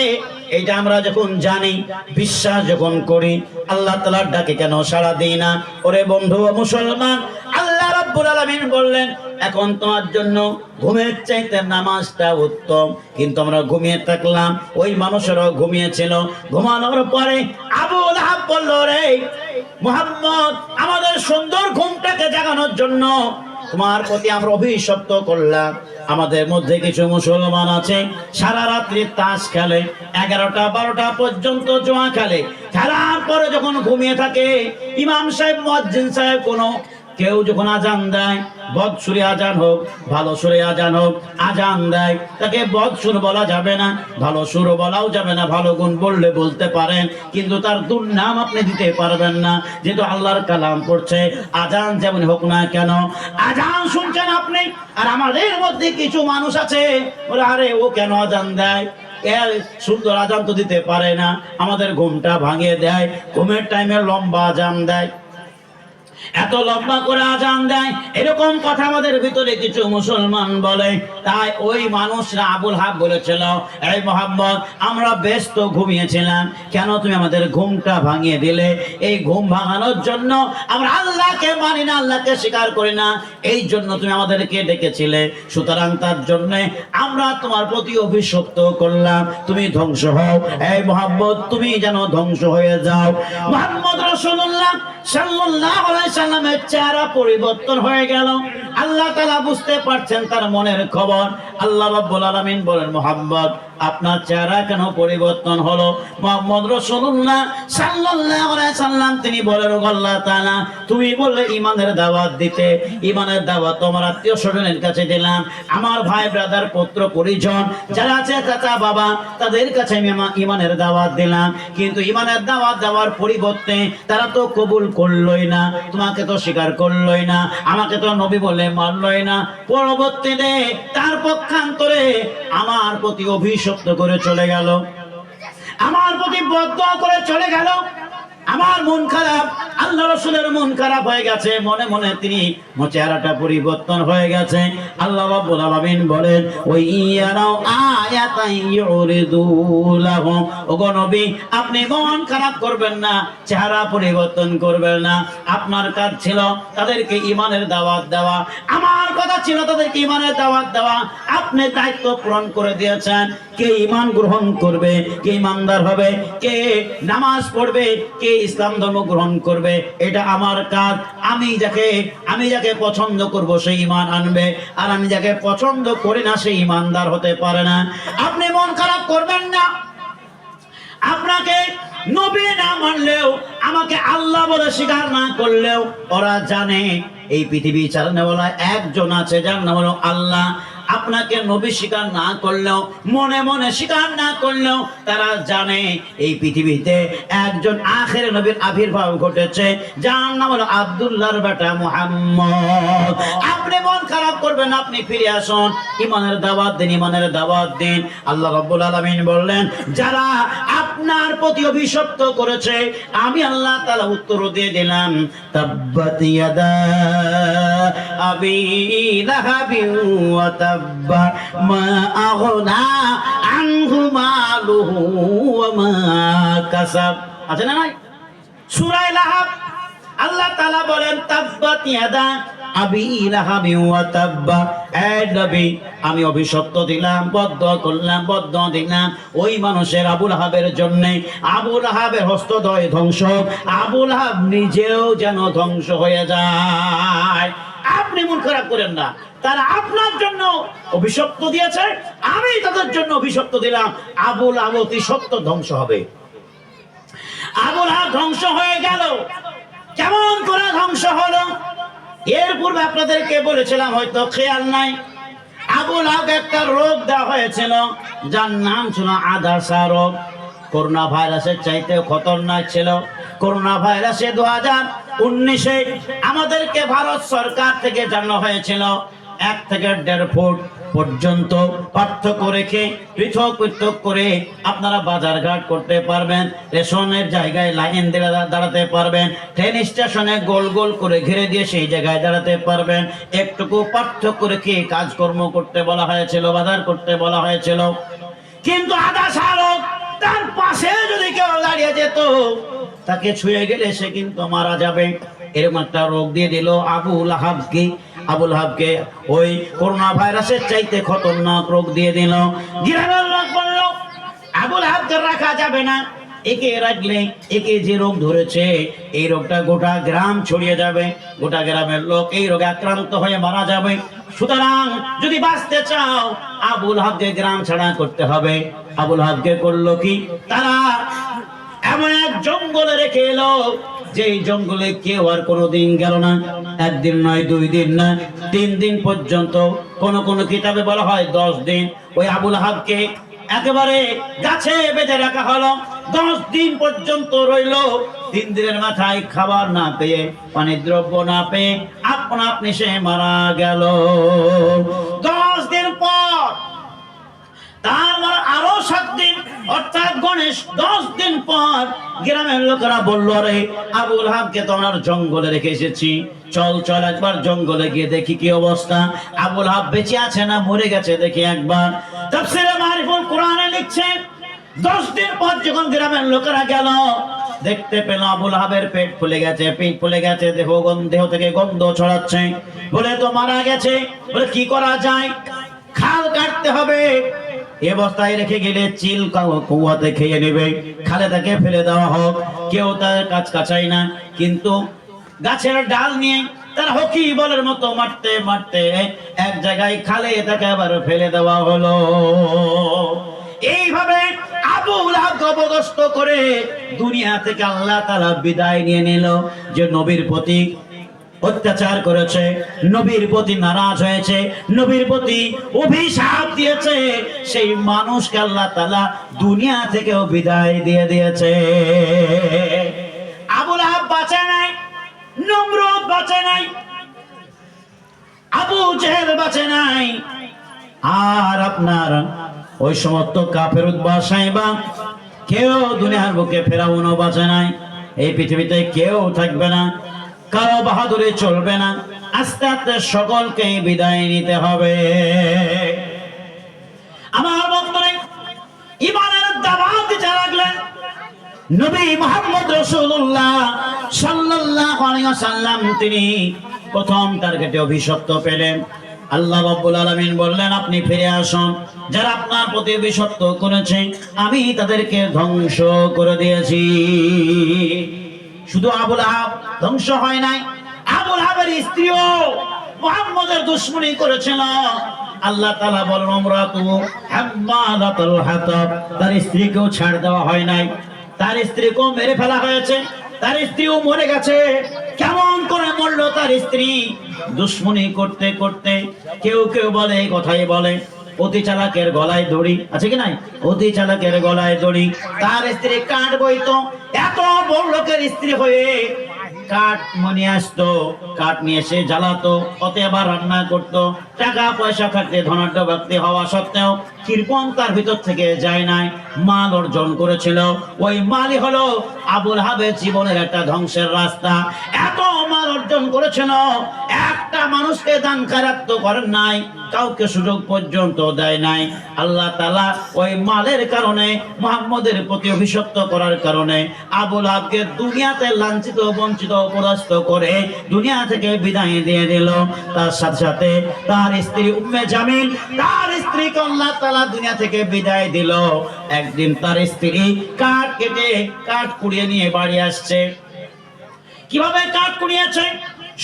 [SPEAKER 1] এইটা আমরা যখন জানি, বিশ্বাস যখন করি, আল্লাহ তাআলার ডাকে কেন সাড়া দিই না? ওরে বন্ধু মুসলমান, আল্লাহ রাব্বুল আলামিন বললেন এখন তোমার জন্য ঘুমের চাইতে নামাজটা উত্তম। কিন্তু আমরা ঘুমিয়ে থাকলাম, ওই মানুষেরাও ঘুমিয়েছিল। ঘুমানোর পরে আবু লাহাব বলল রে মুহাম্মদ আমাদের সুন্দর ঘুমটাকে জাগানোর জন্য তোমার প্রতি আমরা অভিশপ্ত করলাম। আমাদের মধ্যে কিছু মুসলমান আছে সারা রাত্রি তাস খেলে, 11টা 12টা পর্যন্ত জুয়া খেলে, খেলার পরে যখন ঘুমিয়ে থাকে ইমাম সাহেব মুয়াজ্জিন সাহেব কোনো কেউ যখন আজান দেয়, বদসুরে আজান হোক ভালো সুরে আজান হোক, আজান দেয় তাকে বদসুর বলা যাবে না, ভালো সুর বলাও যাবে না। ভালো গুণ বললে বলতে পারেন, কিন্তু তার দুর্নাম আপনি দিতে পারবেন না, যেহেতু আল্লাহর কালাম পড়ছে। আজান যেমন হোক না কেন, আজান শুনছেন আপনি, আর আমাদের মধ্যে কিছু মানুষ আছে বলে আরে ও কেন আজান দেয়, এর সুন্দর আজান তো দিতে পারে না, আমাদের ঘুমটা ভাঙিয়ে দেয়, ঘুমের টাইমে লম্বা আজান দেয়, এত লম্বা করে আজান দেয়, এরকম কথা আমাদের ভিতরে কিছু মুসলমান বলে। তাই ওই মানুষরা আবুল হাব বলেছিল, এই মুহাম্মদ আমরা ব্যস্ত ঘুমিয়েছিলাম, কেন তুমি আমাদের ঘুমটা ভাঙিয়ে দিলে? এই ঘুম ভাঙানোর জন্য আমরা আল্লাহকে মানি না, আল্লাহকে স্বীকার করি না, এই জন্য তুমি আমাদেরকে ডেকেছিলে, সুতরাং তার জন্য আমরা তোমার প্রতি অভিশপ্ত করলাম, তুমি ধ্বংস হও। এই মুহাম্মদ তুমি যেন ধ্বংস হয়ে যাও। মুহাম্মদ রাসূলুল্লাহ সাল্লাল্লাহু আলাইহি সাল্লামের চেহারা পরিবর্তন হয়ে গেল। আল্লাহ তাআলা বুঝতে পারছেন তার মনের খবর। আল্লাহ রাব্বুল আলামিন বলেন, মুহাম্মদ আপনার চেহারা কেন পরিবর্তন হলো? মুহাম্মদ রাসূলুল্লাহ সাল্লাল্লাহু আলাইহি সাল্লাম তিনি বলেন, ও আল্লাহ তাআলা তুমি বললে ঈমানের দাওয়াত দিতে, ঈমানের দাওয়াত তোমার আত্মীয় স্বজনের কাছে দিলাম, আমার ভাই ব্রাদার পুত্র পরিজন যারা আছে চাচা বাবা তাদের কাছে আমি ঈমানের দাওয়াত দিলাম, কিন্তু ঈমানের দাওয়াত দেওয়ার পরিবর্তে তারা তো কবুল করলই না, তোমাকে তো স্বীকার করলই না, আমাকে তো নবী বলে মানলই না, পরবর্তীতে তার পক্ষান্তরে আমার প্রতি অভিশপ্ত করে চলে গেল, আমার প্রতি বদদোয়া করে চলে গেল। আমার মন খারাপ, আল্লাহ রাসূলের মন খারাপ হয়ে গেছে, মনে মনে তিনি চেহারাটা পরিবর্তন হয়ে গেছে। আল্লাহ রাব্বুল আলামিন বলেন, ওই ইয়ারাও আয়াতাই ইউরিদু লাহুম, ওগো নবী আপনি মন খারাপ করবেন না, চেহারা পরিবর্তন করবেন না। আপনার কাজ ছিল তাদেরকে ঈমানের দাওয়াত দেওয়া, আমার কথা ছিল তাদেরকে ঈমানের দাওয়াত দেওয়া, আপনি দায়িত্ব পূরণ করে দিয়েছেন। কে ঈমান গ্রহণ করবে, কে ঈমানদার হবে, কে নামাজ পড়বে, কে ইসলাম ধর্ম গ্রহণ করবে, এটা আমার কাজ। আমি যাকে পছন্দ করব সেই ঈমান আনবে, আর আমি যাকে পছন্দ করি না সেই ঈমানদার হতে পারে না। আপনি মন খারাপ করবেন না, আপনাকে নবী না মানলেও, আমাকে আল্লাহ বলে স্বীকার না করলেও ওরা জানে এই পৃথিবী চালানোওয়ালা একজন আছে যার নাম হলো আল্লাহ। আপনাকে নবী স্বীকার না করলেও, মনে মনে স্বীকার না করলেও তারা জানে এই পৃথিবীতে একজন আখের নবীর আবির্ভাব ঘটেছে যার নাম হলো আব্দুল্লাহর বেটা মুহাম্মদ। আপনি মন খারাপ করবেন, আপনি ফিরে আসুন, ঈমানের দাওয়াত দিন, ঈমানের দাওয়াত দিন। আল্লাহ রাব্বুল আলামিন বললেন, যারা আপনার প্রতি অভিশপ্ত করেছে আমি আল্লাহ তাআলা উত্তর দিয়ে দিলাম, তাব্বাত ইয়াদা আবি লাহাবিন ওয়া তাব্বা মা আগনা আনহু মালুহু ওয়া মা কাসাব। আছে না নাই সূরা লাহাব? আল্লাহ তাআলা বলেন, তাব্বাত ইয়াদা আবি লাহাবিন ওয়া তাব্বা, এ নবী আমি অভিশপ্ত দিলাম, বদদোয়া করলাম, বদদোয়া দিলাম ওই মানুষের আবুল আহাবের জন্য। আবুল আহাবের হস্তদ্বয় ধ্বংস, আবুল আহাব নিজেও যেন ধ্বংস হয়ে যায়। আপনি মন খারাপ করেন না, তারা আপনার জন্য অভিশপ্ত দিয়েছে, আমি তাদের জন্য অভিশপ্ত দিলাম, আবুল আহাব অতি সত্য ধ্বংস হবে। আবুল আহাব ধ্বংস হয়ে গেল। কেমন করে ধ্বংস হলো? এর পূর্বে আপনাদেরকে বলেছিলাম, হয়তো খেয়াল নাই, আবুল আহাব একটা রোগ দেওয়া হয়েছিল যার নাম ছিল আদাসা রোগ। করোনা ভাইরাসের চাইতে খতরনাক ছিল। করোনা ভাইরাসে 2019-এ আমাদেরকে ভারত সরকার থেকে জানানো হয়েছিল 1 থেকে 1.5 ফুট পর্যন্ত পার্থক্য রেখে পৃথক পৃথক করে আপনারা বাজারঘাট করতে পারবেন, রেশনের জায়গায় লাইন দিয়ে দাঁড়াতে পারবেন, ট্রেন স্টেশনে গোল গোল করে ঘিরে দিয়ে সেই জায়গায় দাঁড়াতে পারবেন। একটুকু পার্থক্য রেখে কাজকর্ম করতে বলা হয়েছিল, বাজার করতে বলা হয়েছিল। কিন্তু আদাসা রোগ, তার পাশে যদি কেউ দাঁড়িয়ে যেত, তাকে ছুঁয়ে গেলে সে কিন্তু মারা যাবে। এরকম একটা রোগ দিয়ে দিল আবুল আহাবকে। আবুল আহাবকে ওই করোনা ভাইরাসের চাইতে খতরনাক রোগ দিয়ে দিল। গ্রামের লোক বলল, আবুল আহাবকে রাখা যাবে না, একে রাখলে একে যে রোগ ধরেছে এই রোগটা গোটা গ্রাম ছড়িয়ে যাবে, গোটা গ্রামের লোক এই রোগে আক্রান্ত হয়ে মারা যাবে। সুতরাং যদি বাঁচতে চাও আবুল আহাবকে গ্রাম ছাড়া করতে হবে। আবুল আহাবকে করলো কি, তারা এমন এক জঙ্গলে রেখে এলো যে জঙ্গলে কেউ আর কোনোদিন গেল না। একদিন নয়, 2 দিন না, 3 দিন পর্যন্ত, কোন কোন কিতাবে বলা হয় 10 দিন ওই আবুল আহাবকে একেবারে গাছে বেঁধে রাখা হলো। 10 দিন পর্যন্ত রইল। 3 দিনের মাথায় খাবার না পেয়ে, পানির দ্রব্য না পেয়ে আপনা আপনি সে মারা গেল। 10 দিন পর তারপর আরো 7 দিন, অর্থাৎ গণেশ 10 দিন পর গ্রামের লোকেরা বলল, রে আবুল আহাবকে তো আমরা জঙ্গলে রেখে এসেছি, চল চল একবার জঙ্গলে গিয়ে দেখি কি অবস্থা, আবুল আহাব বেঁচে আছে না মরে গেছে দেখি একবার। তাফসীরে মারিফুল কোরআনে লিখছে 10 দিন পর যখন গ্রামের লোকেরা গেল, দেখতে পেল আবুল আহাবের পেট ফুলে গেছে, পিঠ ফুলে গেছে, দেহ থেকে গন্ধ ছড়াচ্ছে, বলে তো মারা গেছে। বলে কি করা যায়, খাল কাটতে হবে। এ অবস্থায় রেখে গেলে চিল কুয়াতে খেয়ে নেবে, খালে তাকে ফেলে দেওয়া হোক, কেউ তার কাজ কাছাই না। কিন্তু গাছের ডাল নিয়ে তার হকি বলের মতো মারতে মারতে এক জায়গায় খালে তাকে আবার ফেলে দেওয়া হলো। এইভাবে আবুল আহাব অপদস্থ করে দুনিয়া থেকে আল্লাহ তাআলা বিদায় নিয়ে নিল। যে নবীর প্রতি অত্যাচার করেছে, নবীর প্রতি নারাজ হয়েছে, নবীর প্রতি অভিশাপ দিয়েছে, সেই মানুষকে আল্লাহ তাআলা দুনিয়া থেকেও বিদায় দিয়ে দিয়েছে। আবুল আহাব বাঁচে নাই, নমরুদ বাঁচে নাই, আবু জেহেল বাঁচে নাই, আর আপনার ওই সমস্ত কাফের উতবা সাইবা কেউ দুনিয়ার বুকে ফেরাউনও বাঁচে নাই। এই পৃথিবীতে কেউ থাকবে না, কারো বাহাদুরি চলবে না, আস্তে আস্তে সকলকে বিদায় নিতে হবে। আমার বক্তব্যে ঈমানের দাওয়াত দিতে লাগলেন নবী মুহাম্মদ রাসূলুল্লাহ সাল্লাল্লাহু আলাইহি ওয়াসাল্লাম। তিনি প্রথম টার্গেটে অভিশপ্ত পেলেন। আল্লাহ রাব্বুল আলামিন বললেন, আপনি ফিরে আসুন, যারা আপনার প্রতি অভিশপ্ত করেছে আমি তাদেরকে ধ্বংস করে দিয়েছি। শুধু আবুল আহাব ধ্বংস হয় নাই, আবুল আহাবের স্ত্রীও মুহাম্মদের দুশমনি করেছিল। আল্লাহ তাআলা বলেন, আমরাতু হাম্মালাতুল হাতাব, তার স্ত্রীকেও ছাড় দেওয়া হয় নাই, তার স্ত্রীকেও মেরে ফেলা হয়েছে, তার স্ত্রীও মরে গেছে। কেমন করে মরলো তার স্ত্রী? দুশমনি করতে করতে। কেউ কেউ বলে, এই কথাই বলে, অতি চালাকের গলায় দড়ি আছে কি নাই, অতি চালাকের গলায় দড়ি। তার স্ত্রী কাঠ বইতো, এত বড় লোকের স্ত্রী হয়ে কাঠ মনে আসতো, কাঠ নিয়ে এসে জ্বালাতো, ওতে আবার রান্না করতো। টাকা পয়সা থাকতে, ধনাঢ্য ব্যক্তি হওয়া সত্ত্বেও কৃপণ তার ভিতর থেকে যায় নাই, মাল অর্জন করেছিল। ওই মালই হলো আবুল আহাবের জীবনের একটা ধ্বংসের রাস্তা। এত মাল অর্জন করেছিল, একটা মানুষকে দান খারাপ করেন নাই, কাউকে সুযোগ পর্যন্ত দেয় নাই। আল্লাহ তাআলা ওই মালের কারণে, মুহাম্মদের প্রতি অভিশপ্ত করার কারণে আবুল আহাবকে দুনিয়াতে লাঞ্ছিত, বঞ্চিত, অপদস্থ করে দুনিয়া থেকে বিদায় দিয়ে দিল। তার সাথে সাথে তার স্ত্রী উম্মে জামিল, তার স্ত্রীকে আল্লাহ তাআলা দুনিয়া থেকে বিদায় দিল। একদিন তার স্ত্রী কাঠ কেটে, কাঠ কুড়িয়ে নিয়ে বাড়ি আসছে। কিভাবে কাঠ কুড়িয়েছে?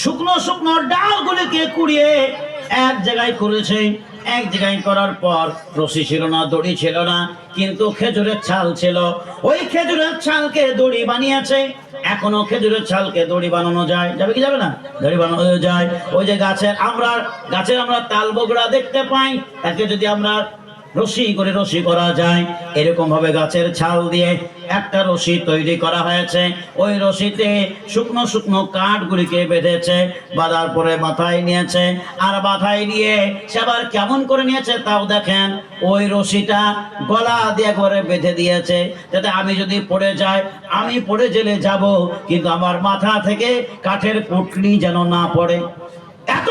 [SPEAKER 1] শুকনো শুকনো ডালগুলিকে কুড়িয়ে এক জায়গায় করেছে। এক জায়গায় করার পর রশি ছিল না, দড়ি ছিল না, কিন্তু খেজুরের ছাল ছিল। ওই খেজুরের ছালকে দড়ি বানিয়েছে। এখনো খেজুরের ছালকে দড়ি বানানো যায়, যাবে কি যাবে না? দড়ি বানানো যায়। ওই যে গাছের আমরা তাল বগড়া দেখতে পাই, তাকে যদি আমরা রশি করে রশি করা যায়, এরকম ভাবে গাছের ছাল দিয়ে একটা রশি তৈরি করা হয়েছে। ওই রশিতে শুকনো শুকনো কাঠগুলিকে বেঁধেছে, বাঁধার পরে মাথায় নিয়েছে। আর মাথায় নিয়ে সে আবার কেমন করে নিয়েছে তাও দেখেন, ওই রশিটা গলা দিয়ে করে বেঁধে দিয়েছে, যাতে আমি যদি পড়ে যাই, আমি পড়ে জেলে যাব, কিন্তু আমার মাথা থেকে কাঠের পুটলি যেন না পড়ে। এত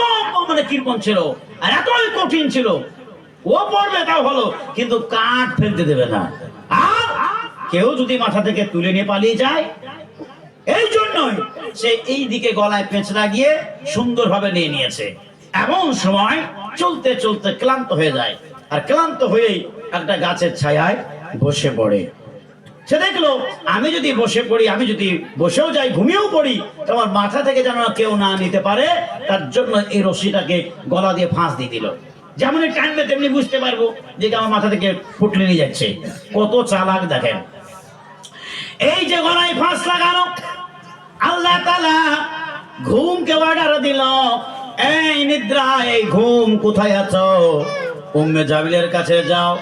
[SPEAKER 1] মানে কৃপণ ছিল আর এতই কঠিন ছিল। ও পড়বে তাও হলো, কিন্তু কাঠ ফেলতে দেবে না। আর কেউ যদি মাথা থেকে তুলে নিয়ে পালিয়ে যায়, এই জন্যই সে এই দিকে গলায় পেঁচ লাগিয়ে সুন্দরভাবে নিয়ে নিয়েছে। এমন সময় চলতে চলতে ক্লান্ত হয়ে যায়, আর ক্লান্ত হয়েই একটা গাছের ছায়ায় বসে পড়ে। সে দেখলো আমি যদি বসে পড়ি, আমি যদি বসেও যাই, ঘুমিয়েও পড়ি, তোমার মাথা থেকে যেন কেউ না নিতে পারে, তার জন্য এই রশিটাকে গলা দিয়ে ফাঁস দিয়ে দিল। যেমন টানবে তেমনি বুঝতে পারবো যে আমার মাথা থেকে ফুটলে নিয়ে যাচ্ছে। কত চালাক দেখেন। এই যে গলায় ফাঁস লাগানো, আল্লাহ তাআলা ঘুমকে অর্ডার দিল, এই নিদ্রা, এই ঘুম কোথায় আছো? উম্মে জামিলের কাছে যাও,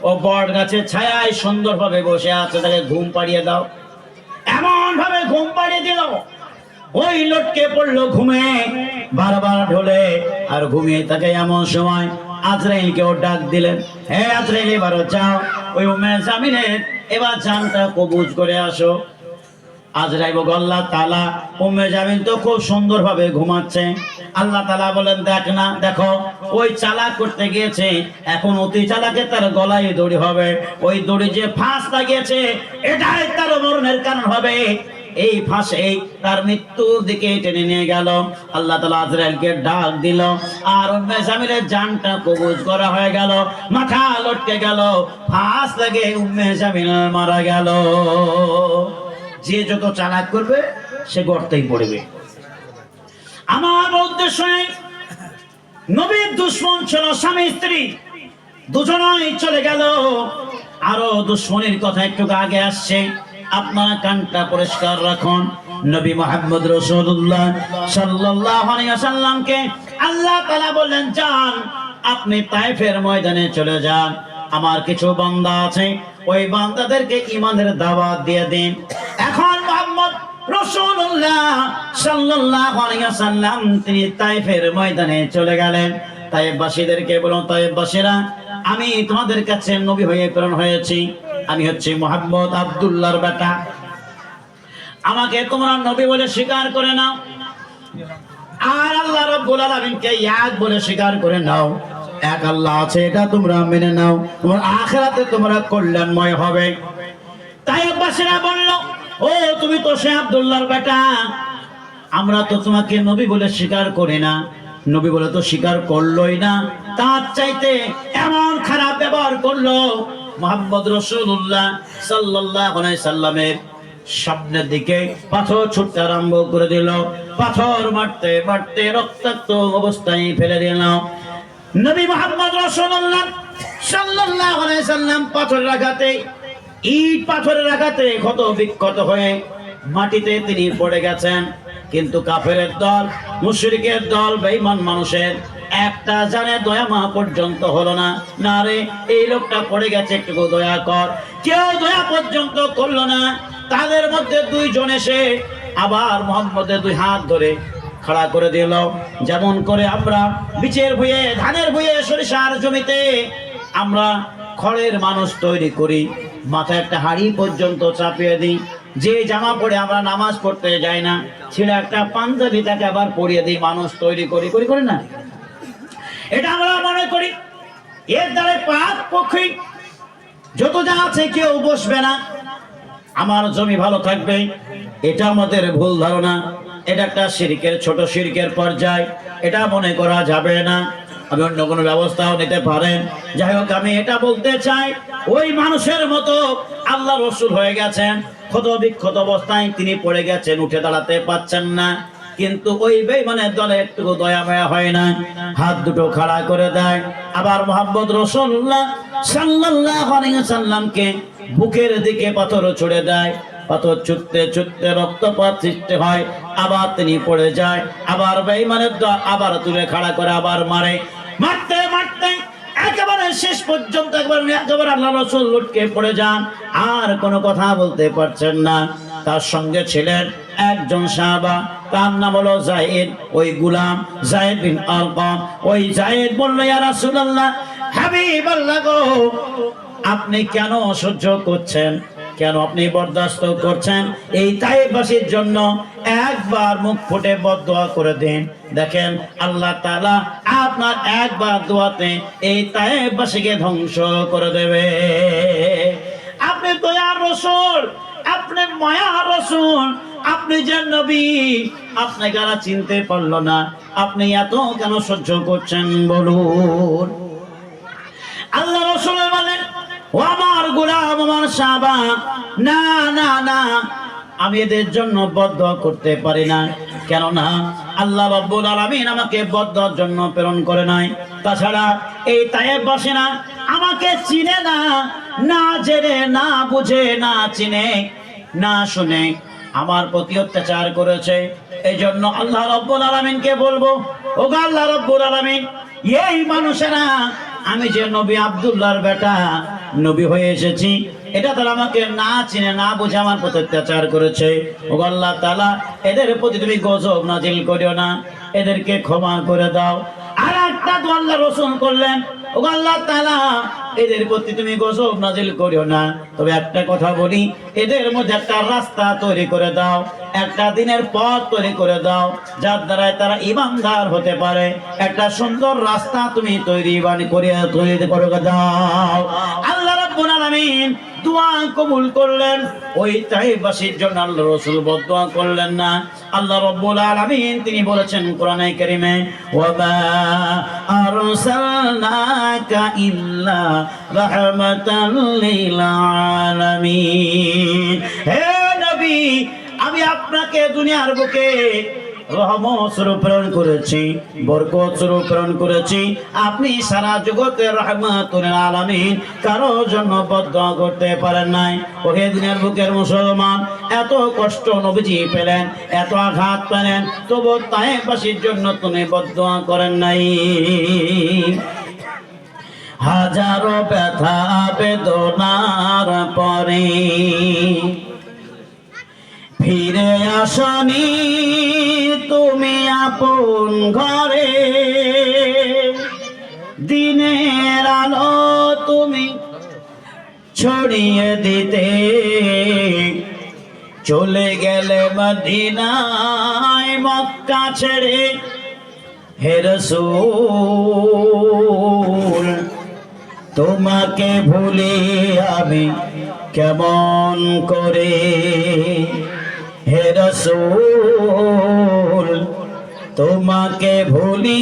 [SPEAKER 1] ও বট গাছের ছায়ায় সুন্দরভাবে বসে আছে, তাকে ঘুম পাড়িয়ে দাও। এমন ভাবে ঘুম পাড়িয়ে দিল, ওই লটকে পড়লো ঘুমে, বারবার ঢোলে আর ঘুমিয়ে থাকে। এমন সময় আজরাইলকেও ডাক দিলেন, হে আজরাইল, এবারও যাও, ওই উম্মে জামিলের এবার জানটা কবুজ করে আসো। আজরাইল আল্লাহ তাআলা, উম্মে জামিল তো খুব সুন্দরভাবে ঘুমাচ্ছে। আল্লাহ তাআলা বলেন, দেখ না, দেখো ওই চালাক করতে গিয়েছে, এখন অতি চালাকে তার গলায় দড়ি হবে। ওই দড়ি যে ফাঁস লাগিয়েছে, এটাই তার মরণের কারণ হবে। এই ফাঁসে তার মৃত্যুর দিকে টেনে নিয়ে গেল। আল্লাহ তাআলা আজরাইলকে ডাক দিল, আর উম্মে জামিলের জানটা কবুজ করা হয়ে গেল। মাথা লটকে গেল, ফাঁস লাগে উম্মে জামিল মারা গেল। যে যত চালাক করবে সে গর্তেই পড়বে। আমার উদ্দেশ্য, নবীর দুশমন ছিল স্বামী স্ত্রী, দুজনই চলে গেল। আরো দুশমনের কথা একটু আগে আসছে, আপনার কানটা পরিষ্কার রাখুন। নবী মুহাম্মদ রাসূলুল্লাহ সাল্লাল্লাহু আলাইহি ওয়াসাল্লামকে আল্লাহ তাআলা বললেন, যান, আপনি তায়েফের ময়দানে চলে যান, আমার কিছু বান্দা আছে, ওই বান্দাদেরকে ঈমানের দাওয়াত দিয়ে দিন। এখন মুহাম্মদ রাসূলুল্লাহ সাল্লাল্লাহু আলাইহি ওয়াসাল্লাম তিনি তায়েফের ময়দানে চলে গেলেন। তায়েফবাসীদেরকে বলুন, তায়েফবাসীরা, আমি তোমাদের কাছে নবী হয়ে প্রেরণ হয়েছি, আমি হচ্ছি মুহাম্মদ আব্দুল্লাহর বেটা, আমাকে তোমরা নবী বলে স্বীকার করে নাও, আর আল্লাহ রাব্বুল আলামিনকে এক বলে স্বীকার করে নাও। এক আল্লাহ আছে, এটা তোমরা মেনে নাও, তোমার আখিরাতে তোমরা কল্যাণময় হবে। তায়েফবাসীরা বলল, ও তুমি তো সে আব্দুল্লাহর বেটা, আমরা তো তোমাকে নবী বলে স্বীকার করি না। নবী বলে তো স্বীকার করলোই না, তার চাইতে এমন খারাপ ব্যবহার করলো। মুহাম্মদ রাসূলুল্লাহ সাল্লাল্লাহু আলাইহি সাল্লামের সামনের দিকে পাথর ছুটতে আরম্ভ করে দিল। পাথর মারতে মারতে রক্তাক্ত অবস্থায় ফেলে দিল। নবী মুহাম্মদ রাসূলুল্লাহ সাল্লাল্লাহু আলাইহি সাল্লাম পাথরের আঘাতে, ইট পাথরের আঘাতে ক্ষত বিক্ষত হয়ে মাটিতে তিনি পড়ে গেছেন। কিন্তু কাফেরের দল, মুশরিকের দল, বেঈমান মানুষের একটা জানে দয়া মা পর্যন্ত হলো না। না রে, এই লোকটা পড়ে গেছে, একটু দয়া কর। কেউ দয়া পর্যন্ত করলো না। তাদের মধ্যে দুইজন এসে আবার মুহাম্মদের দুই হাত ধরে খাড়া করে দিল। যেমন করে আমরা বীজের ভুঁয়ে, ধানের ভুঁয়ে, সরিষার জমিতে আমরা খড়ের মানুষ তৈরি করি, মাথায় একটা হাড়ি পর্যন্ত চাপিয়ে দিই। যে জামা পরে আমরা নামাজ পড়তে যাই না, ছেলে একটা পাঞ্জাবি তাকে আবার পরিয়ে দিই, মানুষ তৈরি করি করি না? এটা আমরা মনে করি এর দ্বারা পাপ পক্ষে যত যা আছে কেউ বসবে না, আমার জমি ভালো থাকবে, এটা আমাদের ভুল ধারণা। এটা একটা শিরকের, ছোট শিরকের পর্যায়, এটা মনে করা যাবে না। আমি অন্য কোনো ব্যবস্থাও নিতে পারেন। যাই হোক, আমি এটা বলতে চাই, ওই মানুষের মতো আল্লাহ রসুল হয়ে গেছেন, ক্ষত বিক্ষত অবস্থায় তিনি পড়ে গেছেন, উঠে দাঁড়াতে পারছেন না। কিন্তু ওই বেঈমানের দলে একটু দয়া মায়া হয় না, হাত দুটো খাড়া করে দেয়। আবার মুহাম্মদ রাসূলুল্লাহ সাল্লাল্লাহু আলাইহি ওয়াসাল্লামকে বুকের দিকে পাথর ছুড়ে দেয়। পাথর ছুটতে ছুটতে রক্তপাত সৃষ্টি হয়, আবার তিনি পড়ে যায়। আবার বেঈমানের দল আবার তুলে খাড়া করে আবার মারে। মারতে মারতে একেবারে শেষ পর্যন্ত একেবারে আল্লাহ রাসূল লটকে পড়ে যান, আর কোনো কথা বলতে পারছেন না। তার সঙ্গে ছিলেন একজন সাহাবা, তার নাম হলো যায়েদ। ওই গোলাম যায়েদ বিন আরকাম, ওই যায়েদ বলল, ইয়া রাসূলুল্লাহ, হাবিবাল্লাহ গো, আপনি কেন সহ্য করছেন, কেন আপনি বরদাস্ত করছেন? এই তায়েফবাসীর জন্য একবার মুখ ফুটে বদদোয়া করে দিন, দেখেন আল্লাহ তাআলা আপনার একবার দোয়াতে এই তায়েফবাসীকে ধ্বংস করে দেবে। আপনি দয়ার রাসূল, আপনি মায়ার রাসূল, আপনি যে নবী, আপনাকে আর চিনতে পারলো না, আপনি এত কেন সহ্য করছেন বলুন? আল্লাহ রাসূল বলেন, ও আমার গোলাম আমার সাহাবা, না না না, আমি এদের জন্য বদদুয়া করতে পারি না, কেননা আল্লাহ রাব্বুল আলামিন আমাকে বদদুয়ার জন্য প্রেরণ করে নাই। তাছাড়া এই তায়েফবাসীরা আমাকে চিনে না, না জেনে না বুঝে না চিনে না শুনে আমার প্রতি অত্যাচার করেছে। এই জন্য আল্লাহ রাব্বুল আলামিনকে বলবো, ও আল্লাহ রাব্বুল আলামিন, এই মানুষেরা, আমি যে নবী আব্দুল্লাহর বেটা নবী হয়ে এসেছি, এটা তারা আমাকে না চিনে না বুঝে আমার প্রতি অত্যাচার করেছে। ও আল্লাহ তাআলা, এদের প্রতি তুমি গজব নাজিল করিও না, এদেরকে ক্ষমা করে দাও। আর একটা তো আল্লাহ রাসূল করলেন, ও আল্লাহ তাআলা, এদের প্রতি তুমি গজব নাজিল করিও না, তবে একটা কথা বলি, এদের মধ্যে একটা রাস্তা তৈরি করে দাও, একটা দিনের পথ তৈরি করে দাও, যার দ্বারা তারা ইমানদার হতে পারে। একটা সুন্দর রাস্তা তুমি তৈরি করে দাও। আল্লাহ রাব্বুল আলামিন দোয়া কবুল করলেন। ওই তায়েফবাসীর জন্য আল্লাহ রাসূল বদদুয়া করলেন না। আল্লাহ রাব্বুল আলামিন তিনি বলেছেন কোরআনে কারীমে, ওয়া মা আরসালনাকা ইল্লা রাহমাতাল লিল আলামিন। হে নবী, আমি আপনাকে দুনিয়ার বুকে রহমত স্বরূপ প্রেরণ করেছি, বরকত স্বরূপ প্রেরণ করেছি। আপনি সারা জগতের রহমাতুল আলামিন, কারো জন্য বদদুয়া করতে পারেন নাই। ওহে দুনিয়ার বুকের মুসলমান, এত কষ্ট নবীজি পেলেন, এত আঘাত পেলেন, তবু তায়েফবাসীর জন্য তুমি বদদুয়া করেন নাই। হাজারো ব্যথা বেদনার পরে ফিরে আসনি তুমি আপন ঘরে, দিনের আলো তুমি ছড়িয়ে দিতে, চলে গেলে মদিনায় মক্কা ছেড়ে। হে রাসূল, তোমাকে ভুলি আমি কেমন করে, হে রাসূল, তোমাকে ভুলি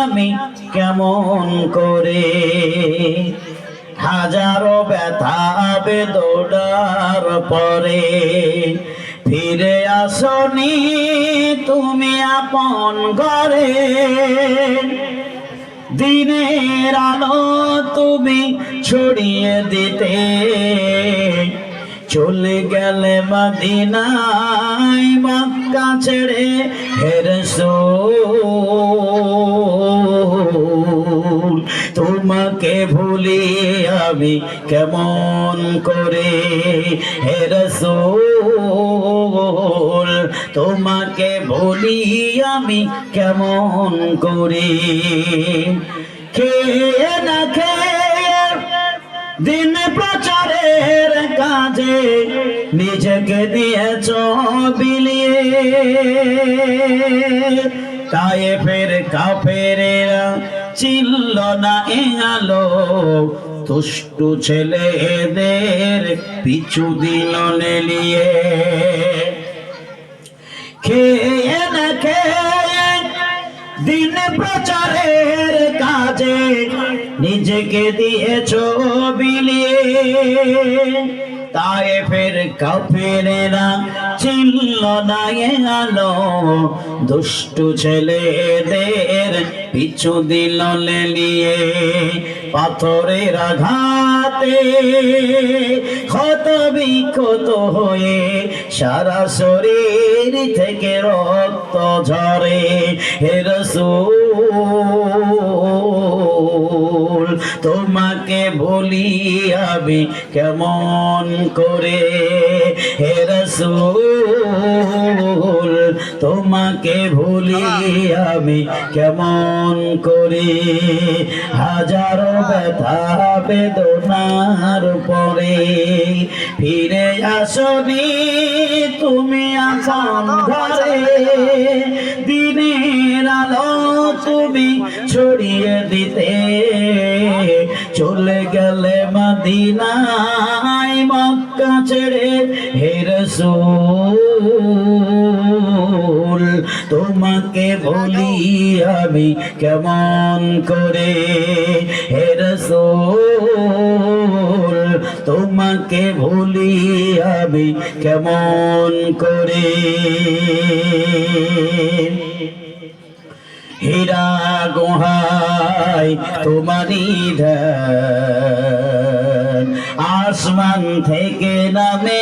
[SPEAKER 1] আমি কেমন করে। হাজারো ব্যথা বেদনার পরে ফিরে আসনি তুমি আপন ঘরে, দিনের আলো তুমি ছড়িয়ে দিতে, চলে গেলে মদিনায় মক্কা ছেড়ে। হে রাসূল, তোমাকে ভুলি আমি কেমন করে, হে রাসূল, তোমাকে ভুলি আমি কেমন করে। খেয়ে না খেয়ে দিন প্রচারের কাজে নিজেকে দিয়েছ বিলিয়ে, তায়েফের কাফেরেরা চিনল না এ আলো, দুষ্টু ছেলেদের পিছু দিল নেলিয়ে। খেয়ে না খেয়ে দিন প্রচারের কাজে নিজেকে দিয়েছ বিলিয়ে, তায়েফের কাফেরেরা চিনল না এ আলো, দুষ্টু ছেলেদের পিছু দিল লেলিয়ে। পাথরের আঘাতে ক্ষত বিক্ষত হয়ে সারা শরীর থেকে রক্ত ঝরে। হে রাসূল, তোমাকে বলি আমি কেমন করে, হে রাসূল, তোমাকে ভুলি আমি কেমন করে। হাজারো ব্যথা বেদনার পরে ফিরে আসনি তুমি আপন ঘরে, দিনের আলো তুমি ছড়িয়ে দিতে, চলে গেলে মদিনায় মক্কা ছেড়ে। হে রাসূল, তোমাকে বলি আমি কেমন করে, হে রাসূল, তোমাকে ভুলি আমি কেমন করে। হীরা গুহায় তোমারই ধ্যান, আসমান থেকে নামে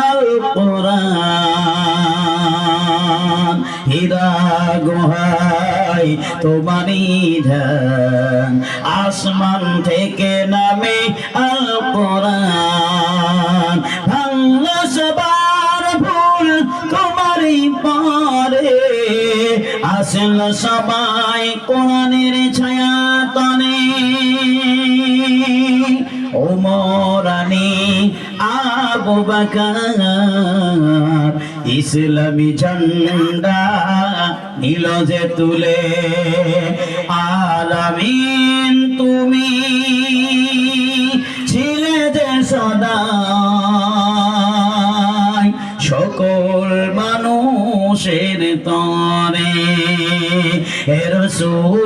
[SPEAKER 1] আল কোরআন। হীরা গুহায় তোমারই ধ্যান, আসমান থেকে নামে আল কোরআন। ভাঙলো সবার ভুল তোমারই পরে, আসল সবাই কোরআনের ছায়া তনে। ওমর আলী আবু বকর ইসলামী ঝান্ডা নিল যে তুলে। আলামিন তুমি ছিলে যে সদা সকল মানুষের তরে। হে রাসূল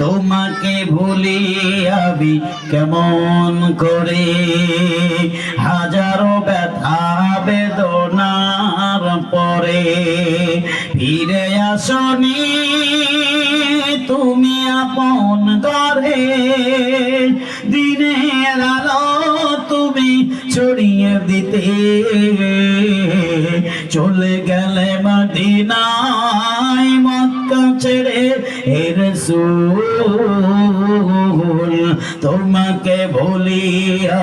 [SPEAKER 1] তোমাকে ভুলি আমি কেমন করে। হাজারো ব্যথা বেদনার পরে ফিরে আসনি তুমি আপন ঘরে। দিনের আলো তুমি ছড়িয়ে দিতে চলে গেলে মদিনায় মক্কা ছেড়ে। হে রাসূল তোমাকে ভুলি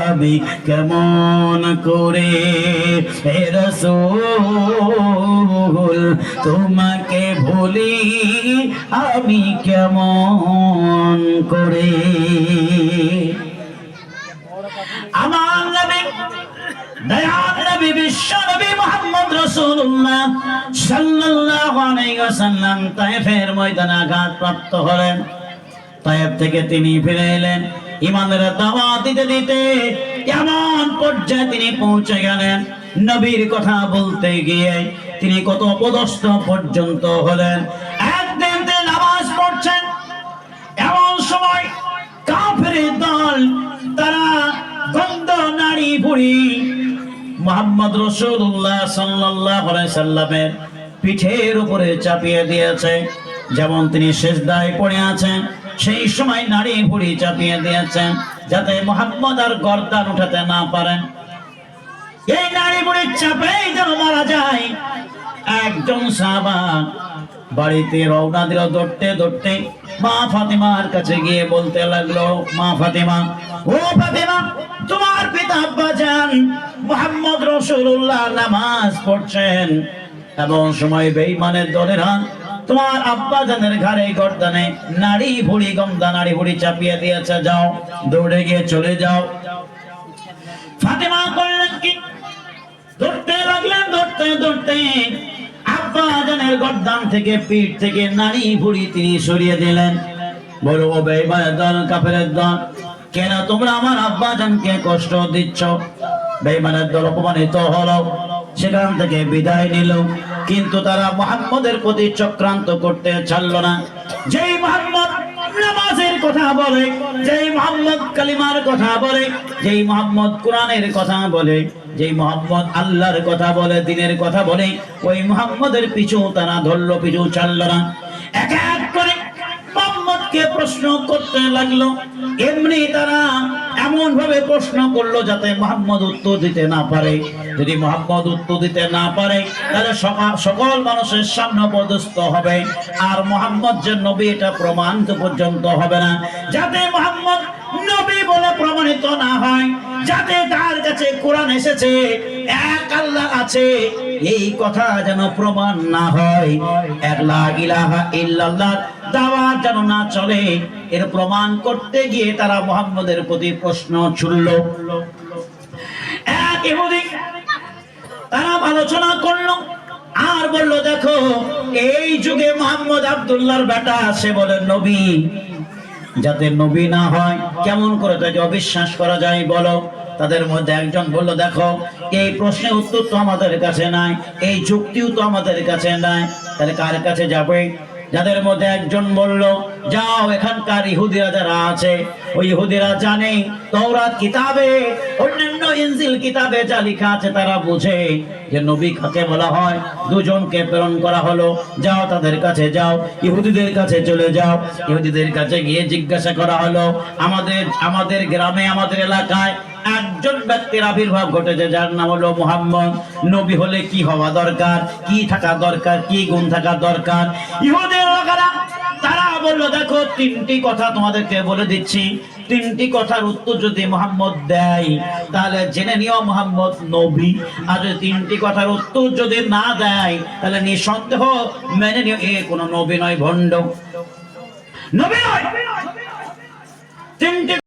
[SPEAKER 1] আমি কেমন করে। হে রাসূল তোমাকে ভুলি আমি কেমন করে। আমার নবী দয়ার নবী বিশ্ব নবী মুহাম্মদ রাসূলুল্লাহ সাল্লাল্লাহু আলাইহি ওয়াসাল্লাম তায়েফের ময়দানে আঘাতপ্রাপ্ত হলেন। তায়েফ থেকে তিনি ফিরে এলেন ঈমানের দাওয়াত দিতে দিতে এমন পর্যায়ে তিনি পৌঁছে গেলেন নবীর কথা বলতে গিয়ে তিনি কত অপদস্থ পর্যন্ত হলেন। একদিন তিনি নামাজ পড়ছেন, এমন সময় কাফেরের দল তারা গন্ধ নারী বুড়ি মুহাম্মদ রাসূলুল্লাহ সাল্লাল্লাহু আলাইহি সাল্লামের পিঠের উপরে চাপিয়ে দিয়েছে। যেমন তিনি সিজদায় পড়ে আছেন সেই সময় নারী বুড়ি চাপিয়ে দিয়েছেন যাতে মুহাম্মদ আর গর্দান উঠাতে না পারেন। এই নারী বুড়ির চাপেই যেন মারা যায়। একজন সাহাবা বাড়িতে রওনা দিল দৌড়তে দৌড়তে মা ফাতিমার কাছে গিয়ে বলতে লাগলো, মা ফাতিমা, ও ফাতিমা, তোমার পিতা আব্বাজান মুহাম্মদ রাসূলুল্লাহ নামাজ পড়ছেন, এমন সময় বেঈমানের দলেরা তোমার আব্বাজানের ঘাড়ে গর্দানে নাড়ি ভুড়ি গন্ধা নাড়ি ভুড়ি চাপিয়ে দিয়েছে, যাও দৌড়ে গিয়ে চলে যাও। ফাতিমা করলেন কি, দৌড়তে লাগলেন, দৌড়তে দৌড়তে আব্বাজানের গর্দান থেকে পিঠ থেকে নাড়ি ভুড়ি তিনি সরিয়ে দিলেন। বলো, ও বেঈমানের দল, কাফেরের দল, কেন তোমরা আমার আব্বাজানকে কষ্ট দিচ্ছ? বেঈমানের দল অপমানিত হলো, সেখান থেকে বিদায় নিল। কিন্তু তারা মুহাম্মদের প্রতি চক্রান্ত করতে ছাড়ল না। যেই মুহাম্মদ নামাজের কথা বলে, যেই মুহাম্মদ কালিমার কথা বলে, যেই মুহাম্মদ কোরআনের কথা বলে, যেই মুহাম্মদ আল্লাহর কথা বলে, দ্বীনের কথা বলে, ওই মুহাম্মদের পিছু তারা ধরল, পিছু ছাড়ল না। এক এক করে মুহাম্মদকে প্রশ্ন করতে লাগলো। এমনি তারা এমন ভাবে প্রশ্ন করলো যাতে মুহাম্মদ উত্তর দিতে না পারে। যদি মুহাম্মদ উত্তর দিতে না পারে তাহলে সকল মানুষের সামনে পদস্থ হবে, আর মুহাম্মদ যে নবী এটা প্রমাণিত পর্যন্ত হবে না। যাতে মুহাম্মদ নবী বলে প্রমাণিত না হয়, যাতে তার কাছে কোরআন এসেছে, এক আল্লাহ আছে, এই কথা যেন প্রমাণ না হয়, লা ইলাহা ইল্লাল্লাহ দাওয়াত যেন না চলে, এর প্রমাণ করতে গিয়ে তারা মুহাম্মদের প্রতি প্রশ্ন ছুড়ল। এক ইহুদি তারা আলোচনা করলো আর বলল, দেখো এই যুগে মুহাম্মদ আব্দুল্লাহর বেটা, সে বলে নবী, যাতে নবী না হয় কেমন করে তাকে অবিশ্বাস করা যায় বলো। তাদের মধ্যে একজন বলল, দেখো এই প্রশ্নের উত্তর তো আমাদের কাছে নাই, এই যুক্তিও তো আমাদের কাছে নাই, তাহলে কার কাছে যাবে? যাদের মধ্যে একজন বলল, যাও এখানকার ইহুদিরা যারা আছে ওই ইহুদিরা জানে তাওরাত কিতাবে, অন্যান্য ইনজিল কিতাবে যা লেখা আছে তারা বুঝে যে নবী কাকে বলা হয়। দুজনকে প্রেরণ করা হলো, যাও তাদের কাছে যাও, ইহুদিদের কাছে চলে যাও। ইহুদিদের কাছে গিয়ে জিজ্ঞাসা করা হলো, আমাদের গ্রামে, আমাদের এলাকায় একজন ব্যক্তির আবির্ভাব ঘটেছে যার নাম হলো মুহাম্মদ। নবী হলে কি হওয়া দরকার, কি থাকা দরকার, কি গুণ থাকা দরকার? ইহুদের লোকেরা তারা বলল, দেখো তিনটি কথা তোমাদেরকে বলে দিচ্ছি, তিনটি কথার উত্তর যদি মুহাম্মদ দেয় তাহলে জেনে নিও মুহাম্মদ নবী। আর যদি তিনটি কথার উত্তর যদি না দেয় তাহলে নিঃসন্দেহ মেনে নিও এ কোনো নবী নয়, ভণ্ড নবী নয়। তিনটি